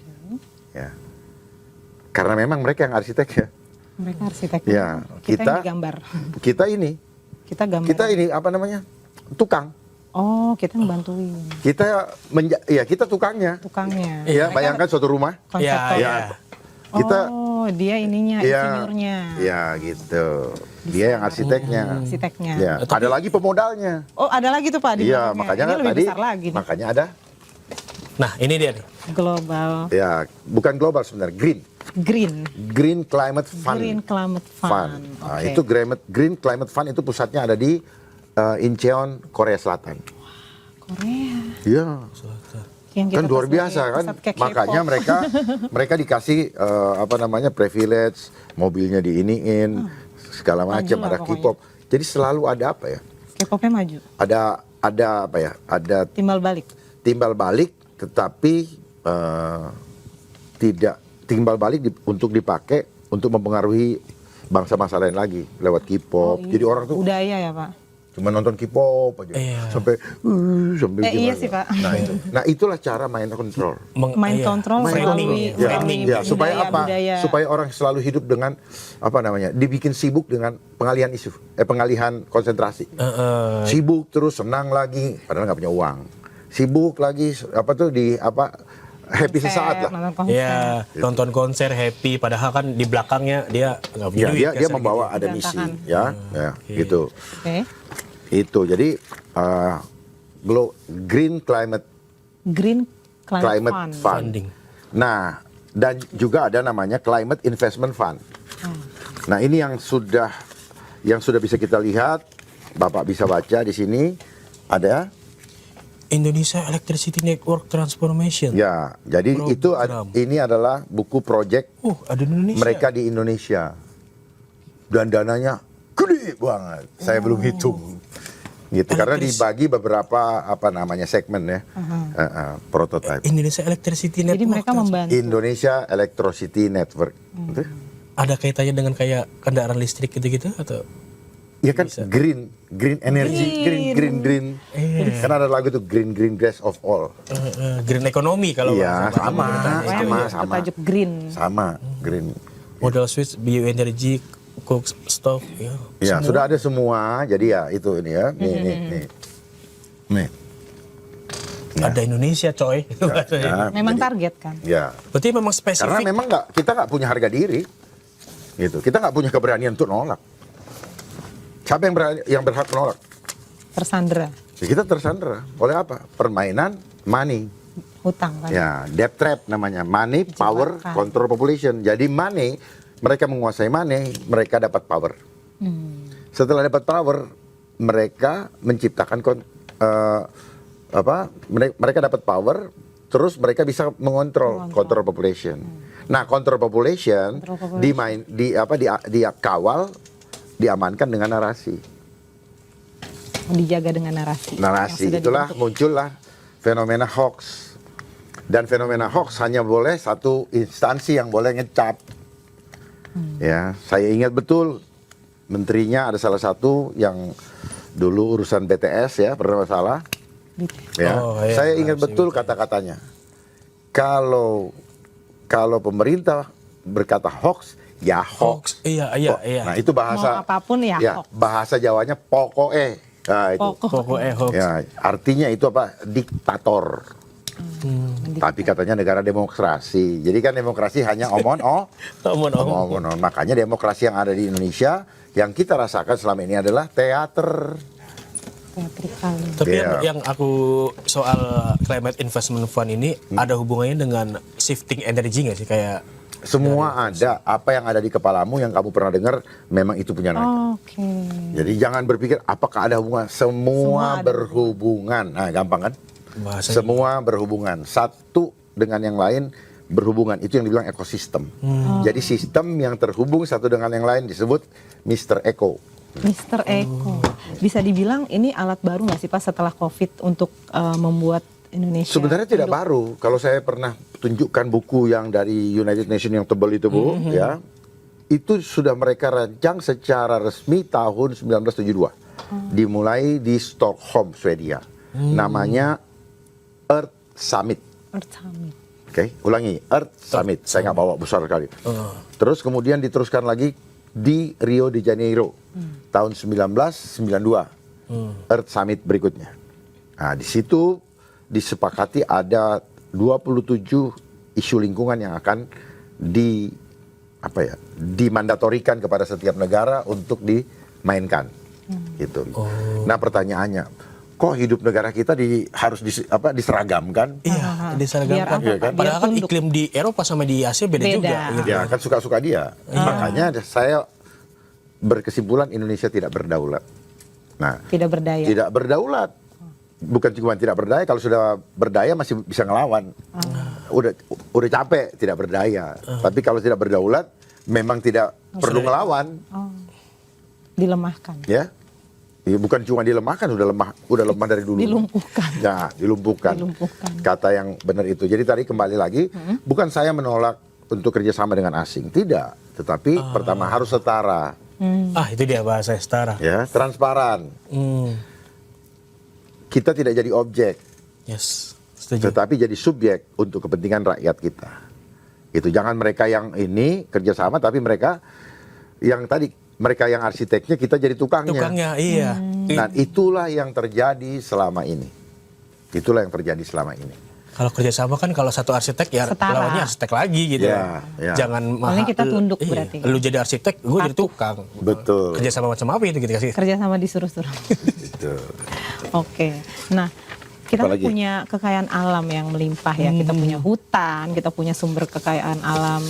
Ya. Karena memang mereka yang arsitek ya. Mereka arsitek. Ya, Kita yang digambar. Kita ini. Kita gambar. Kita ini apa namanya? Tukang. Oh, kita ngebantuin. Kita tukangnya. Tukangnya. Iya, bayangkan suatu rumah. Konseptor. Ya. Kita dia ininya, insinyurnya. Ya gitu. Dia yang arsiteknya. Arsiteknya. Ya. Ada lagi pemodalnya. Oh, ada lagi tuh Pak di Iya, belakangnya. makanya Ini lebih tadi besar lagi nih. makanya ada Nah, ini dia nih. Global ya, bukan global sebenarnya, Green Climate Fund. Green Climate Fund. Nah, Oke. itu Green Climate Fund itu pusatnya ada di Incheon, Korea Selatan. Korea. Iya. Yang kita Kan luar sebagai biasa kan, pusat kayak makanya K-pop. mereka dikasih privilege, mobilnya diiniin, segala macam, lah ada pokoknya. K-pop. Jadi selalu ada apa ya? K-popnya maju. Ada apa ya? Ada Timbal balik. timbal balik, tetapi tidak timbal balik untuk dipakai untuk mempengaruhi bangsa-bangsa lain lagi lewat K-pop. Oh, iya. Jadi orang tuh Budaya ya Pak. cuma nonton K-pop aja sampai Iya gimana. sih, Pak. Nah itulah cara main kontrol. Main kontrol melalui Supaya budaya, apa? budaya. Supaya orang selalu hidup dengan dibikin sibuk dengan pengalihan isu, pengalihan konsentrasi. Sibuk terus, senang lagi, padahal nggak punya uang. Sibuk lagi, happy sesaat lah. Ya, nonton konser happy, padahal kan di belakangnya dia nggak punya duit. Dia membawa ada misi, ya, gitu. Oke. Itu jadi Green Climate Fund. Funding. Nah, dan juga ada namanya Climate Investment Fund. Nah, ini yang sudah bisa kita lihat, Bapak bisa baca di sini ada Indonesia Electricity Network Transformation. ya. Jadi ini adalah buku project ada di Indonesia. mereka di Indonesia. Dan dananya gede banget. Saya belum hitung. Gitu karena dibagi beberapa segmen ya. Prototype. Indonesia Electricity Network. Jadi mereka membantu. Indonesia Electricity Network. Ada kaitannya dengan kayak kendaraan listrik gitu-gitu atau? Ya kan green energy, green. Karena ada lagu tuh green grass of all. Green economy kalau Iya, sama. Bertajuk green. Sama, green. Model switch, bioenergy, cook stove. Ya, sudah ada semua. Jadi ya itu ini ya. Nih. Ada Indonesia coy. Memang target kan. Ya. Berarti memang spesifik. Karena memang kita nggak punya harga diri. Gitu. Kita nggak punya keberanian untuk nolak. Siapa yang berhak menolak? Tersandera. Ya, kita tersandera. Oleh apa? Permainan money. Hutang kan. Ya, debt trap namanya. Money, power, control population. Jadi money, mereka menguasai money, mereka dapat power. Setelah dapat power, mereka menciptakan mereka dapat power, terus mereka bisa mengontrol control population. Nah, control population dikawal, diamankan dengan narasi. Dijaga dengan narasi. Narasi itulah muncullah fenomena hoax. Dan fenomena hoax hanya boleh satu instansi yang boleh ngecap. Ya, saya ingat betul menterinya ada salah satu yang Dulu urusan BTS ya pernah masalah. Ya, iya, saya ingat masih betul ingat, ya. kata-katanya. Kalau pemerintah berkata hoax, ya hoax. Iya. Nah itu bahasa. Mau apapun ya hoax. Bahasa Jawanya pokoknya. Nah itu. Pokoknya hoax. Ya, artinya itu apa? Diktator. Tapi katanya negara demokrasi. Jadi kan demokrasi hanya omon. Makanya demokrasi yang ada di Indonesia yang kita rasakan selama ini adalah teater. Teatrikal. Tapi yang aku soal climate investment fund ini ada hubungannya dengan shifting energy nggak sih, kayak Semua ada, apa yang ada di kepalamu yang kamu pernah dengar memang itu punya mereka. Oke. Jadi jangan berpikir apakah ada hubungan, semua ada berhubungan. Nah, gampang kan? bahasanya? Semua berhubungan, satu dengan yang lain berhubungan, itu yang dibilang ekosistem. Jadi sistem yang terhubung satu dengan yang lain disebut Mr. Eko. Mr. Eko. Bisa dibilang ini alat baru nggak sih Pak setelah COVID untuk membuat Indonesia? Sebenarnya tidak baru. Kalau saya pernah tunjukkan buku yang dari United Nations yang tebal itu Bu, ya, itu sudah mereka rancang secara resmi tahun 1972. Dimulai di Stockholm, Swedia. Namanya Earth Summit. Earth Summit. Oke, ulangi, Earth Summit. Saya nggak bawa besar sekali. Terus kemudian diteruskan lagi di Rio de Janeiro tahun 1992. Earth Summit berikutnya. Nah, di situ disepakati ada 27 isu lingkungan yang akan dimandatorikan kepada setiap negara untuk dimainkan. Gitu. Nah, pertanyaannya, kok hidup negara kita harus diseragamkan? Iya, diseragamkan. Biar apa, Pak? Padahal kan Biar tunduk. iklim di Eropa sama di Asia beda juga. Gitu. Ya kan suka-suka dia. Makanya saya berkesimpulan Indonesia tidak berdaulat. Nah, Tidak berdaya. tidak berdaulat. Bukan cuma tidak berdaya, kalau sudah berdaya masih bisa ngelawan. Udah capek tidak berdaya. Tapi kalau tidak berdaulat, memang tidak perlu ngelawan. Dilemahkan. Ya. Ya, bukan cuma dilemahkan, udah lemah dari dulu. Dilumpuhkan. Ya, dilumpuhkan. Kata yang benar itu. Jadi tadi kembali lagi, bukan saya menolak untuk kerjasama dengan asing, tidak. Tetapi pertama harus setara, Itu dia bahasa setara. ya, transparan. Kita tidak jadi objek, Yes, setuju. tetapi jadi subjek untuk kepentingan rakyat kita. Itu jangan mereka yang ini kerjasama, tapi mereka yang arsiteknya kita jadi tukangnya. Tukangnya, iya. Dan itulah yang terjadi selama ini. Itulah yang terjadi selama ini. Kalau kerjasama kan kalau satu arsitek ya Setara. lawannya arsitek lagi gitu. Ya, ya. Jangan Paling kita tunduk berarti. Lu jadi arsitek, gue jadi tukang. Betul. Kerjasama macam apa itu kita kasih? Kerjasama disuruh-suruh. Betul. Oke. Nah, kita Apalagi? punya kekayaan alam yang melimpah ya. Kita punya hutan, kita punya sumber kekayaan alam,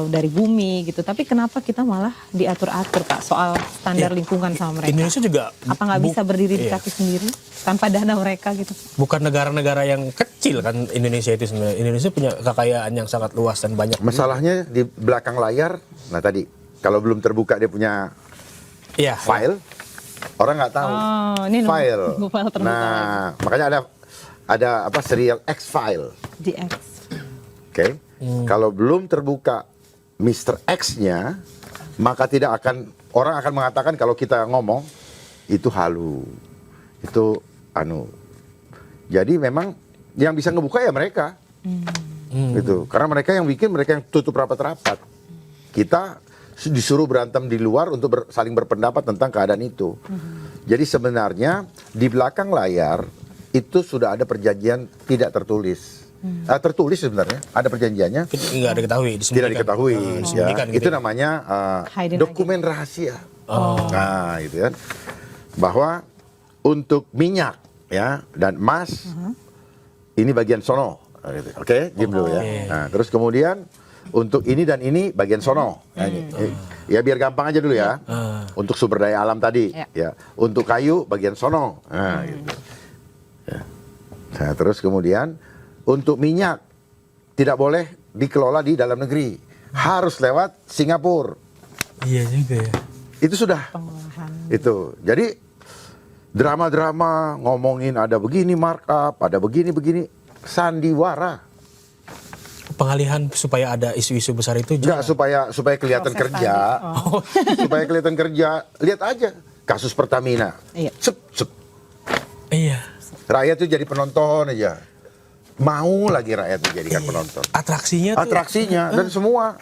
dari bumi gitu. Tapi kenapa kita malah diatur-atur Pak soal standar lingkungan sama mereka? Indonesia juga Apa nggak bisa berdiri di iya. kaki sendiri tanpa dana mereka gitu? Bukan negara-negara yang kecil kan Indonesia itu sebenarnya. Indonesia punya kekayaan yang sangat luas dan banyak. Masalahnya di belakang layar, nah tadi kalau belum terbuka dia punya Iya. file, orang nggak tahu. Oh, ini File. file terbuka Nah, makanya ada serial X file. DX. Oke. Kalau belum terbuka Mr. X-nya, maka orang akan mengatakan kalau kita ngomong itu halu. Itu Jadi memang yang bisa ngebuka ya mereka. Gitu. Karena mereka yang bikin, mereka yang tutup rapat-rapat. Kita disuruh berantem di luar untuk saling berpendapat tentang keadaan itu. Jadi sebenarnya di belakang layar itu sudah ada perjanjian tidak tertulis. Tertulis sebenarnya, ada perjanjiannya. Nggak diketahui, Tidak disembunyikan. diketahui. Disembunyikan Ya. gitu Itu ya. namanya Hidden dokumen rahasia. Nah, gitu kan. Bahwa untuk minyak ya dan emas ini bagian sono. Gitu. Oke, diam dulu ya. Nah, terus kemudian untuk ini dan ini bagian sono. Nah, ini. Ya biar gampang aja dulu ya. Untuk sumber daya alam tadi, ya. Untuk kayu bagian sono. Nah, gitu. Ya. Nah, terus kemudian untuk minyak tidak boleh dikelola di dalam negeri, harus lewat Singapura. Iya juga ya. Itu sudah. Pengolahan. Itu. Jadi drama-drama ngomongin ada begini markup, ada begini-begini, sandiwara. Pengalihan supaya ada isu-isu besar itu Enggak, supaya kelihatan Proses kerja. tadi. Supaya kelihatan kerja. Lihat aja. kasus Pertamina. Iya. Sep. Iya. Rakyat tuh jadi penonton aja. Mau lagi rakyat dijadikan penonton. Atraksinya tuh. Atraksinya dan semua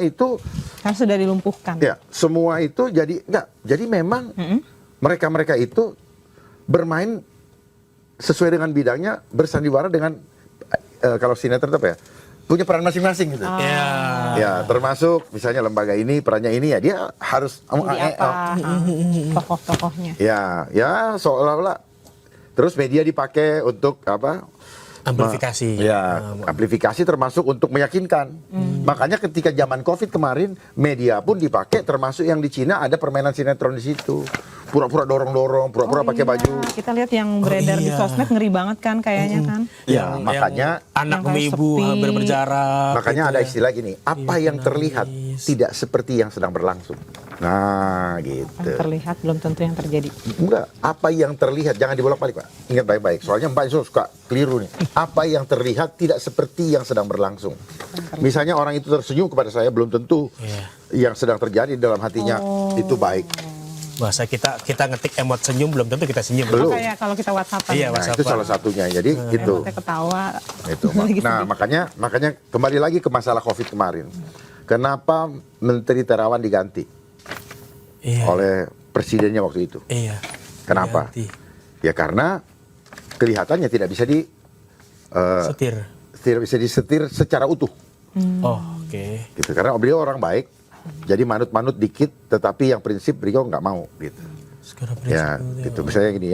itu Kan sudah dilumpuhkan. ya, semua itu jadi enggak. Jadi memang mereka-mereka itu bermain sesuai dengan bidangnya, bersandiwara dengan kalau sinetron apa ya? Punya peran masing-masing gitu. Iya. Ya, termasuk misalnya lembaga ini perannya ini ya dia harus Jadi apa tokoh-tokohnya? ya seolah-olah terus media dipakai untuk apa? Amplifikasi. Ya, amplifikasi termasuk untuk meyakinkan. Makanya ketika zaman Covid kemarin, media pun dipakai, termasuk yang di Cina ada permainan sinetron di situ. Pura-pura dorong-dorong, pura-pura pakai baju. Kita lihat yang beredar di sosmed ngeri banget kan kayaknya kan. Ya, Yang makanya anak yang sama kayak ibu sepi. hampir berjarak. makanya gitu ada ya. istilah gini, apa yang terlihat tidak seperti yang sedang berlangsung. Nah, Yang gitu. terlihat belum tentu yang terjadi. Enggak, apa yang terlihat jangan dibolak-balik, Pak. Ingat baik-baik. Soalnya Mbak Yusuf suka keliru nih. Apa yang terlihat tidak seperti yang sedang berlangsung. Misalnya orang itu tersenyum kepada saya belum tentu Iya. yang sedang terjadi dalam hatinya itu baik. Bahasa kita ngetik emot senyum belum tentu kita senyum. Belum. Kayak kalau kita WhatsAppan. Iya, Nah, WhatsApp. itu salah satunya. Jadi itu. Emotnya ketawa. Itu. Lagi Nah, sedih. makanya kembali lagi ke masalah Covid kemarin. Kenapa Menteri Terawan diganti Iya. oleh presidennya waktu itu? Iya. Kenapa? Ganti. Ya karena kelihatannya tidak bisa Setir. tidak bisa disetir secara utuh. Oh, oke. Gitu. Karena beliau orang baik, jadi manut-manut dikit, tetapi yang prinsip beliau nggak mau. Gitu. Sekarang Ya, prinsipnya. gitu. Misalnya gini,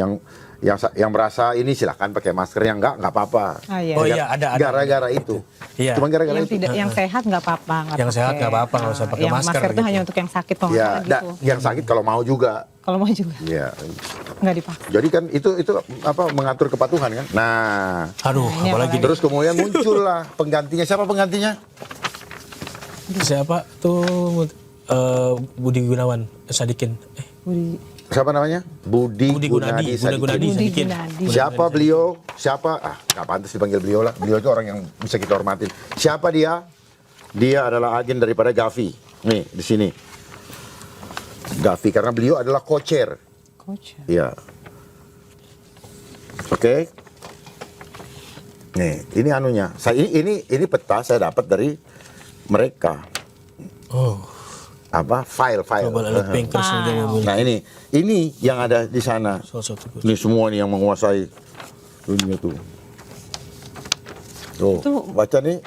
yang merasa ini silahkan pakai masker, yang nggak apa-apa. Ah, iya. Oh, iya, ada. Gara-gara itu. Iya. Cuma gara-gara Yang itu. tidak, yang sehat nggak apa-apa. Yang sehat nggak apa-apa, nggak usah pakai yang masker itu gitu. hanya untuk yang sakit kok. Ya, gitu. yang sakit kalau mau juga. Kalau mau juga Ya. nggak dipaksa. Jadi kan itu apa mengatur kepatuhan kan. Nah, Aduh, Nah, ini apalagi terus kemudian muncullah penggantinya. Siapa penggantinya? siapa tuh Budi Gunawan Sadikin. Budi Siapa namanya? Budi Gunadi Sadikin. Sadikin. Gunadi. Siapa beliau? Siapa? Nggak pantas dipanggil beliau lah. Beliau itu orang yang bisa kita hormatin. Siapa dia? Dia adalah agen daripada Gavi. Nih, di sini. Gavi, karena beliau adalah co-chair. Coach. Iya. Oke. Nih, ini anunya. Ini peta saya dapat dari mereka. Oh, File. Global Elite Bankers yang dia memiliki. Nah, ini yang ada di sana. Salah satu Ini semua nih yang menguasai dunia tuh. Tuh, Itu baca nih.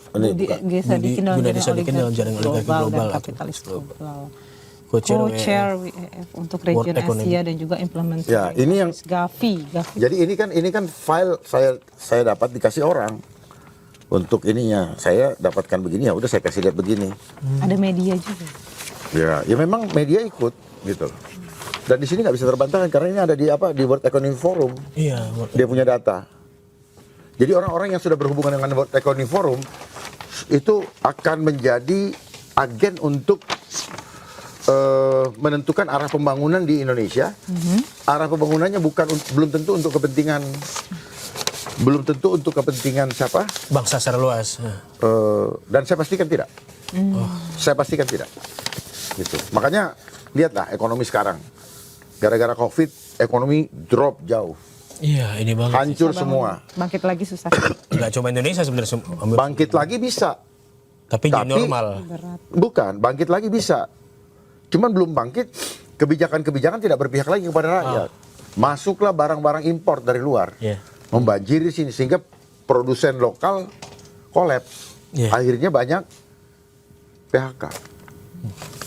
Ini Budi buka. Sadikin dalam Gunadi jaringan Sadikin dalam jaringan oligarki global dan atau kapitalis global. Co-chair Co-chair WEF untuk region Economy. Asia dan juga implementasi. Ya, ini yang Gavi. jadi ini kan file saya dapat dikasih orang untuk ininya. Saya dapatkan begini ya udah saya kasih lihat begini. Ada media juga. Ya memang media ikut gitu loh. Dan di sini nggak bisa terbantahkan karena ini ada di World Economic Forum. Iya, Dia punya data. Jadi orang-orang yang sudah berhubungan dengan World Economic Forum itu akan menjadi agen untuk menentukan arah pembangunan di Indonesia. Arah pembangunannya belum tentu untuk kepentingan siapa? bangsa secara luas. Dan saya pastikan tidak. Saya pastikan tidak. Gitu. Makanya lihatlah ekonomi sekarang. Gara-gara Covid, ekonomi drop jauh. Iya, ini banget. Hancur Bisa semua. Bangkit lagi susah. Nggak cuma Indonesia sebenarnya. Bangkit lagi bisa. Tapi jadi Tapi- normal. Berat. Bukan, bangkit lagi bisa. Cuman belum bangkit, kebijakan-kebijakan tidak berpihak lagi kepada rakyat. Masuklah barang-barang impor dari luar. Iya. Membanjiri sini sehingga produsen lokal kolaps. Iya. Akhirnya banyak PHK.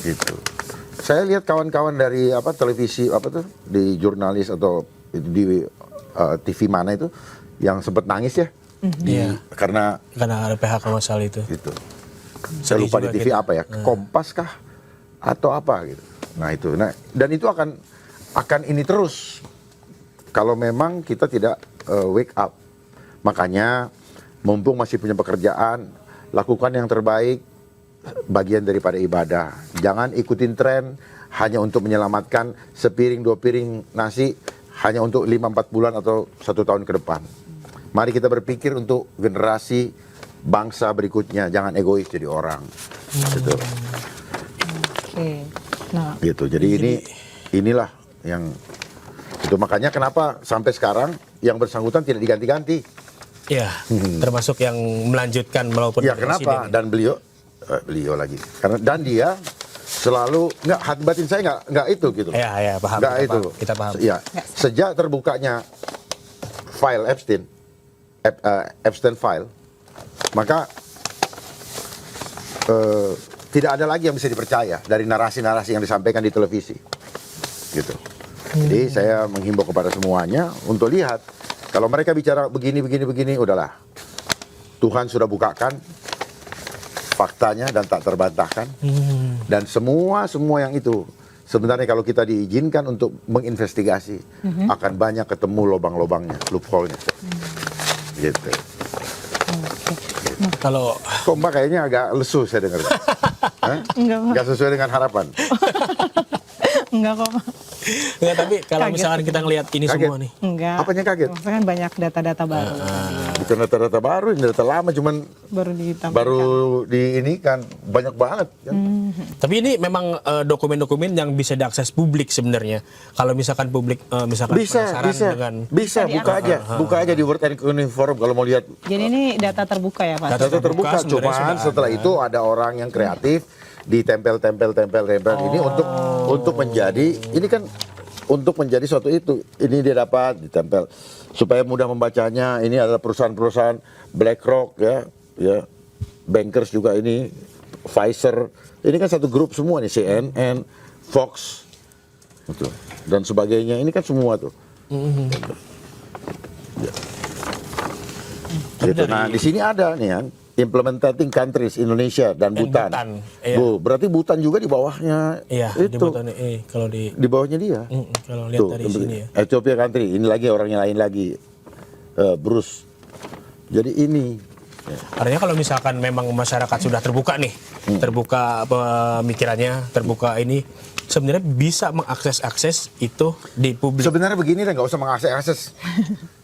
Gitu. Saya lihat kawan-kawan dari televisi di jurnalis atau di TV mana itu yang sempat nangis ya. Iya. Karena Karena ada PHK masalah itu. gitu. Saya lupa di juga TV kita. apa ya, Kompas kah atau apa gitu. Nah itu, dan itu akan ini terus kalau memang kita tidak wake up. Makanya mumpung masih punya pekerjaan, lakukan yang terbaik, bagian daripada ibadah. Jangan ikutin tren hanya untuk menyelamatkan sepiring 2 piring nasi hanya untuk 5-4 bulan atau 1 tahun ke depan. Mari kita berpikir untuk generasi bangsa berikutnya, jangan egois jadi orang. Gitu. Oke. Nah, Gitu. Jadi inilah yang itu makanya kenapa sampai sekarang yang bersangkutan tidak diganti-ganti. Ya, termasuk yang melanjutkan walaupun Ya kenapa? presiden. Dan beliau lagi. Karena dan dia selalu hati batin saya nggak itu gitu. Ya, paham. Nggak itu. Kita paham. Ya, sejak terbukanya file Epstein file, maka tidak ada lagi yang bisa dipercaya dari narasi-narasi yang disampaikan di televisi, gitu. Jadi saya menghimbau kepada semuanya untuk lihat kalau mereka bicara begini, udahlah. Tuhan sudah bukakan faktanya dan tak terbantahkan. Dan semua yang itu sebenarnya kalau kita diizinkan untuk menginvestigasi akan banyak ketemu lubang-lubangnya, loophole-nya. Gitu. Kalau Kok Mbak kayaknya agak lesu saya dengar. Enggak, Pak. Enggak sesuai dengan harapan. Enggak kok. Enggak, tapi kalau Kaget. misalkan kita ngelihat ini Kaget. semua nih. Enggak. Apanya kaget? Maksudnya kan banyak data-data baru. Bukan data-data baru, ini data lama, cuman Baru ditampilkan. baru di ini kan banyak banget. Kan? Tapi ini memang dokumen-dokumen yang bisa diakses publik sebenarnya. Kalau misalkan publik misalkan penasaran dengan Bisa, buka aja di World Economic Forum kalau mau lihat. Jadi ini data terbuka ya Pak? Data Data terbuka, sebenarnya cuman sudah setelah ada. itu ada orang yang kreatif ditempel ini untuk menjadi ini kan untuk menjadi suatu itu. Ini dia dapat ditempel supaya mudah membacanya. Ini adalah perusahaan-perusahaan BlackRock ya, Bankers juga ini, Pfizer. Ini kan satu grup semua nih, CNN, Fox, gitu. Dan sebagainya. Ini kan semua tuh. Gitu. Nah, di sini ada nih kan, implementing countries Indonesia dan Bhutan. Bhutan, iya. Berarti Bhutan juga di bawahnya Iya, di itu. Bhutan kalau di Di bawahnya dia. kalau lihat dari sini ya. Ethiopia country, ini lagi orangnya lain lagi. Bruce. Jadi ini. Artinya kalau misalkan memang masyarakat sudah terbuka nih, terbuka pemikirannya, terbuka ini, sebenarnya bisa mengakses itu di publik. Sebenarnya begini deh, nggak usah mengakses.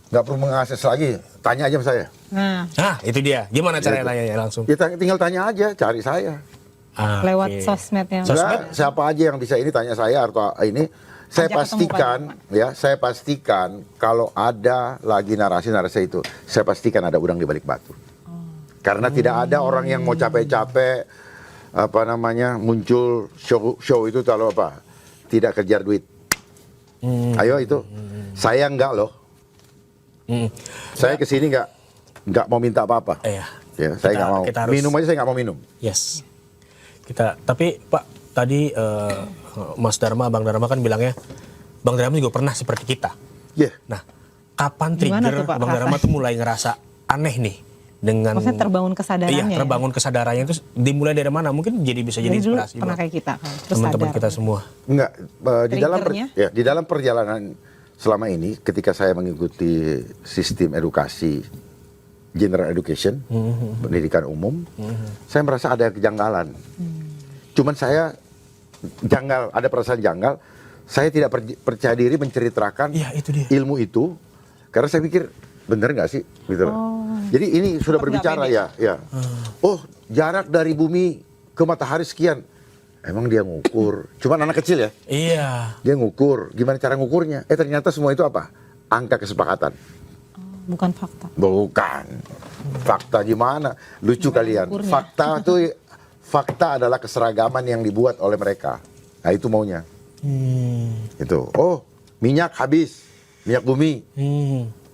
Nggak perlu mengakses lagi. Tanya aja sama saya. Nah, itu dia. Gimana caranya nanya langsung? Ya tinggal tanya aja, cari saya. Lewat Oke. sosmednya. Enggak, siapa aja yang bisa ini tanya saya atau ini. Saya Ajak ketemu pastikan saya pastikan kalau ada lagi narasi-narasi itu, saya pastikan ada udang di balik batu. Karena tidak ada orang yang mau capek-capek muncul show itu kalau tidak kejar duit. Ayo itu. Saya enggak loh. Saya kesini nggak mau minta apa-apa. Iya. Ya, saya nggak mau. Kita harus- Minum aja saya nggak mau minum. Yes. Tapi Pak tadi Mas Dharma, Bang Dharma kan bilangnya, Bang Dharma juga pernah seperti kita. Iya. Nah, kapan Gimana trigger tuh, Pak, Bang Dharma tuh mulai ngerasa aneh nih dengan Maksudnya terbangun kesadarannya Iya, ya? terbangun kesadarannya itu dimulai dari mana? Mungkin bisa jadi Jadi dulu inspirasi pernah buat kayak kita kan. Terus teman-teman sadar. kita semua. Enggak, Triggernya? di dalam perjalanan selama ini ketika saya mengikuti sistem edukasi general education, pendidikan umum, saya merasa ada kejanggalan. Cuman saya ada perasaan janggal, saya tidak percaya diri menceritakan Iya, itu dia. ilmu itu karena saya pikir bener nggak sih gitu loh. Jadi ini sudah Tetap nggak berbicara pede. ya. Oh, jarak dari bumi ke matahari sekian. Emang dia ngukur. Cuman anak kecil ya. Iya. Dia ngukur. Gimana cara ngukurnya? Ternyata semua itu apa? Angka kesepakatan. Bukan fakta. Bukan. Fakta gimana? Lucu kalian. ngukurnya? Fakta adalah keseragaman yang dibuat oleh mereka. Nah, itu maunya. Itu. Oh, minyak habis. Minyak bumi.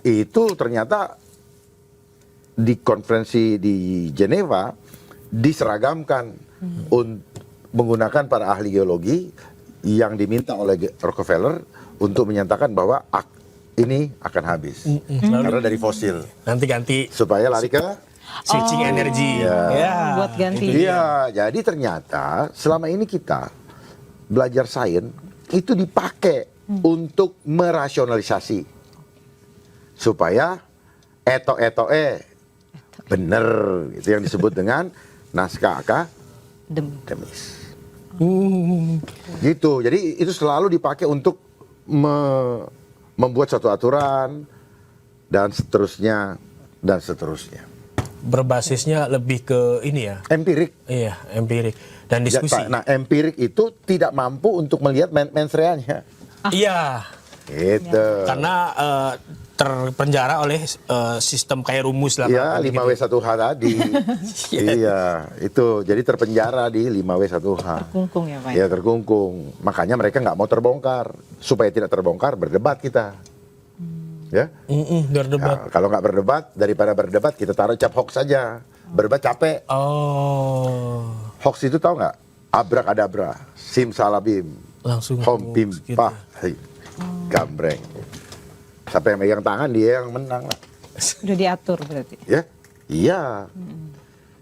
Itu ternyata di konferensi di Geneva diseragamkan menggunakan para ahli geologi yang diminta oleh Rockefeller untuk menyatakan bahwa ini akan habis karena dari fosil Nanti ganti supaya lari ke switching energi. Ya. Buat ganti. iya. Jadi ternyata selama ini kita belajar sains itu dipakai untuk merasionalisasi supaya bener itu yang disebut dengan naskah akademis. Gitu. Jadi itu selalu dipakai untuk membuat suatu aturan dan seterusnya dan seterusnya. Berbasisnya lebih ke ini ya. Empirik. Iya, empirik dan diskusi. Nah, empirik itu tidak mampu untuk melihat mens reanya. Iya. Gitu. Karena terpenjara oleh sistem kayak rumus lah. Iya, Pak, 5W1H tadi. Iya, itu. Jadi terpenjara di 5W1H. Terkungkung ya Pak. Ya, terkungkung. Makanya mereka nggak mau terbongkar. Supaya tidak terbongkar, berdebat kita. Ya. Berdebat. Nah, kalau nggak berdebat, daripada berdebat, kita taruh cap hoax saja. Berdebat capek. Oh. Hoax itu tahu nggak? Abrakadabra, simsalabim, Langsung hom hoax gitu. pimpah, gambreng. Siapa yang megang tangan dia yang menang lah. Sudah diatur berarti. Ya, iya.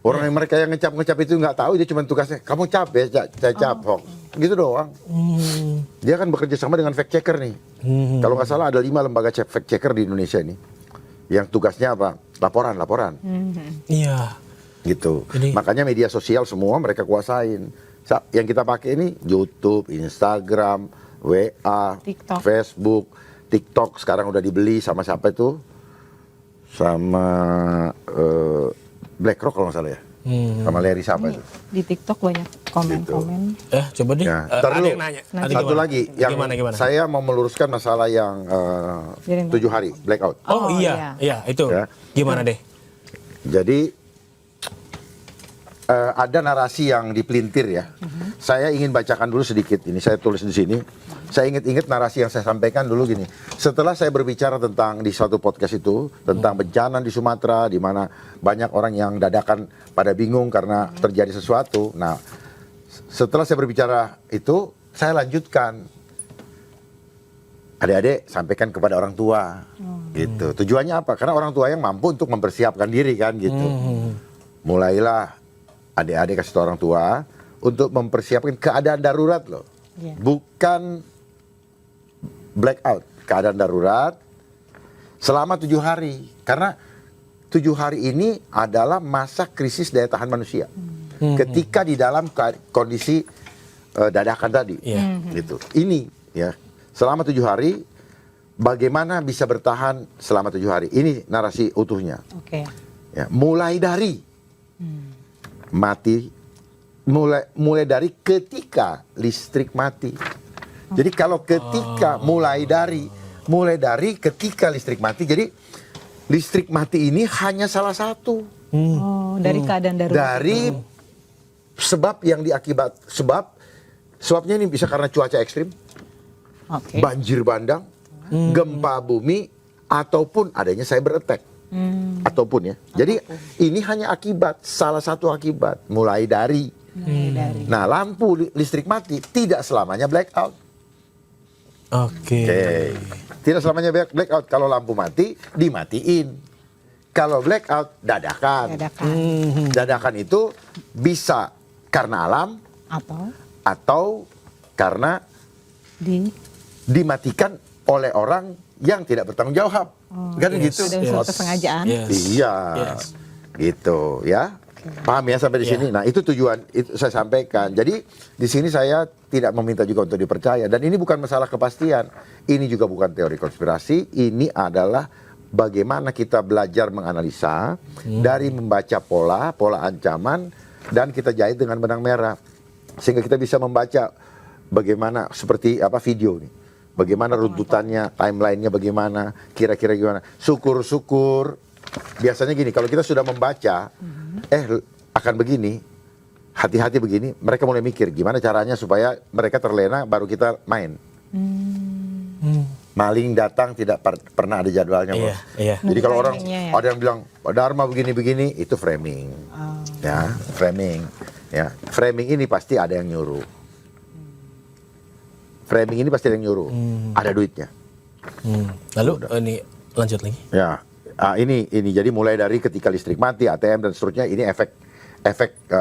Orang yang mereka yang ngecap itu nggak tahu, dia cuma tugasnya kamu cap ya, saya cap hoax, gitu doang. Dia kan bekerja sama dengan fact checker nih. Kalau nggak salah ada 5 lembaga fact checker di Indonesia ini, yang tugasnya apa? Laporan. Iya. Gitu. Jadi- Makanya media sosial semua mereka kuasain. Yang kita pakai ini YouTube, Instagram, WA, TikTok. Facebook, TikTok sekarang udah dibeli sama siapa itu? Sama BlackRock kalau nggak salah ya. Sama Larry siapa itu? Di TikTok banyak komen-komen. Coba deh. Ya, Ada ntar dulu. yang nanya. Nanti Satu gimana? lagi yang Gimana? saya mau meluruskan masalah yang Jadi, 7 hari blackout. Oh, Oh, iya, itu. Ya. Gimana deh? Jadi ada narasi yang dipelintir ya. Saya ingin bacakan dulu sedikit. Ini saya tulis di sini. Saya ingat narasi yang saya sampaikan dulu gini. Setelah saya berbicara tentang di suatu podcast itu tentang bencana di Sumatera, di mana banyak orang yang dadakan pada bingung karena terjadi sesuatu. Nah, setelah saya berbicara itu, saya lanjutkan. Adik-adik sampaikan kepada orang tua, gitu. Tujuannya apa? Karena orang tua yang mampu untuk mempersiapkan diri kan, gitu. Mulailah adik-adik kasih tahu orang tua untuk mempersiapkan keadaan darurat loh, bukan blackout, keadaan darurat selama 7 hari. Karena 7 hari ini adalah masa krisis daya tahan manusia. Ketika di dalam kondisi dadakan tadi, gitu. Ini ya. Selama 7 hari, bagaimana bisa bertahan selama 7 hari? Ini narasi utuhnya. Oke. Ya, mulai dari mati, mulai dari ketika listrik mati. Jadi kalau ketika mulai dari ketika listrik mati. Jadi listrik mati ini hanya salah satu Oh, dari keadaan darurat. dari sebab yang sebabnya ini bisa karena cuaca ekstrim. Oke. Banjir bandang, gempa bumi, ataupun adanya cyber attack. Ataupun ya. Jadi ini hanya akibat, salah satu akibat. Mulai dari. Nah, lampu listrik mati tidak selamanya blackout. Oke. Tidak selamanya blackout. Kalau lampu mati, dimatiin. Kalau blackout, dadakan. Dadakan itu bisa karena alam atau karena dimatikan oleh orang yang tidak bertanggung jawab. Kan gitu. Ada unsur kesengajaan. Iya. Gitu ya. Paham ya sampai di sini. Nah, itu tujuan itu saya sampaikan. Jadi di sini saya tidak meminta juga untuk dipercaya, dan ini bukan masalah kepastian. Ini juga bukan teori konspirasi, ini adalah bagaimana kita belajar menganalisa dari membaca pola ancaman, dan kita jahit dengan benang merah sehingga kita bisa membaca bagaimana seperti apa video nih. Bagaimana runtutannya, timelinenya bagaimana, kira-kira gimana. Syukur-syukur biasanya gini, kalau kita sudah membaca, akan begini, hati-hati begini, mereka mulai mikir gimana caranya supaya mereka terlena, baru kita main. Maling datang tidak pernah ada jadwalnya, Bos. Jadi kalau orang ada yang bilang Dharma begini-begini, itu framing, ya, framing, ya, framing ini pasti ada yang nyuruh. Framing ini pasti ada yang nyuruh, ada duitnya. Lalu ini lanjut lagi. Ya, ini jadi mulai dari ketika listrik mati, ATM dan seterusnya, ini efek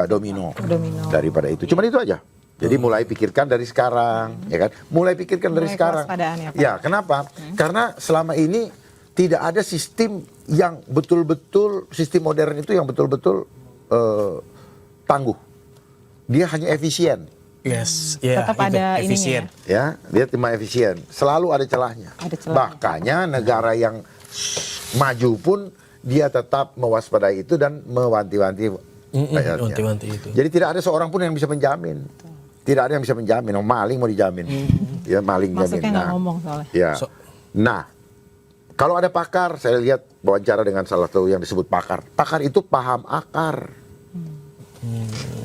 domino daripada itu. Cuman itu aja. Jadi mulai pikirkan dari sekarang, ya kan? Mulai pikirkan dari sekarang. Ya, kenapa? Karena selama ini tidak ada sistem yang betul-betul, sistem modern itu yang betul-betul tangguh. Dia hanya efisien. Tetap ada efisien. Ya, dia cuma efisien. Selalu ada celahnya. Makanya negara yang maju pun dia tetap mewaspadai itu dan mewanti-wanti rakyatnya. Itu. Jadi tidak ada seorang pun yang bisa menjamin. Tidak ada yang bisa menjamin. Maling mau dijamin. Ya maling Masuknya jamin. nggak ngomong soalnya. Ya. So- Nah, kalau ada pakar, saya lihat wawancara dengan salah satu yang disebut pakar. Pakar itu paham akar.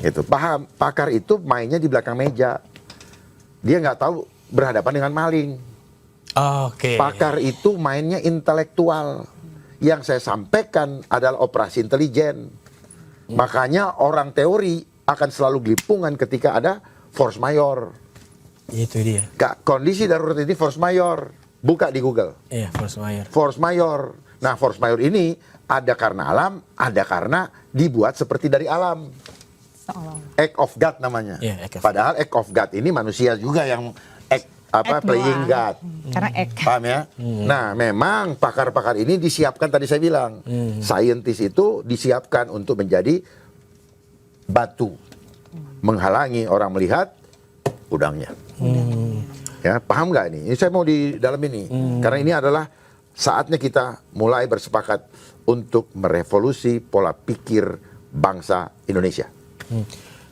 Gitu. Paham pakar itu mainnya di belakang meja. Dia nggak tahu berhadapan dengan maling. Oke. Pakar itu mainnya intelektual. Yang saya sampaikan adalah operasi intelijen. Makanya orang teori akan selalu gelipungan ketika ada force majeure. Itu dia. Kondisi darurat ini force majeure. Buka di Google. Iya, force majeure. Force majeure. Nah, force majeure ini ada karena alam, ada karena dibuat seperti dari alam. Seolah-olah. Act of God namanya. Iya, act of Padahal act of God ini manusia juga yang Act playing doang. God. Karena ek. Paham ya? Nah, memang pakar-pakar ini disiapkan tadi saya bilang. Saintis itu disiapkan untuk menjadi batu. Menghalangi orang melihat udangnya. Ya, paham nggak ini? Ini saya mau di dalam ini. Karena ini adalah saatnya kita mulai bersepakat untuk merevolusi pola pikir bangsa Indonesia.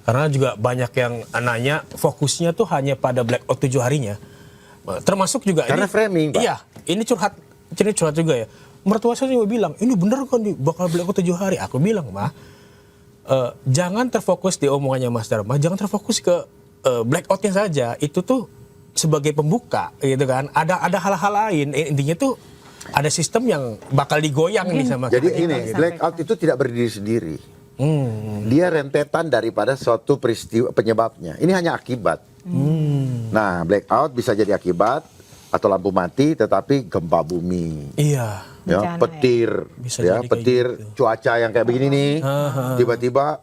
Karena juga banyak yang nanya fokusnya tuh hanya pada blackout 7 harinya. Termasuk juga Karena ini, framing, Pak. Iya, ini curhat juga ya. Mertua saya juga bilang, ini bener kan nih bakal blackout 7 hari. Aku bilang, mah, jangan terfokus di omongannya Mas Dharma, jangan terfokus ke blackoutnya saja. Itu tuh sebagai pembuka, gitu kan. Ada hal-hal lain. Intinya tuh ada sistem yang bakal digoyang nih sama Jadi kita. ini, blackout itu tidak berdiri sendiri. Dia rentetan daripada suatu peristiwa penyebabnya. Ini hanya akibat. Nah, blackout bisa jadi akibat atau lampu mati, tetapi gempa bumi. Iya. Ya, Bencana, petir, Bisa ya, jadi kayak petir, gitu. cuaca yang kayak begini nih, tiba-tiba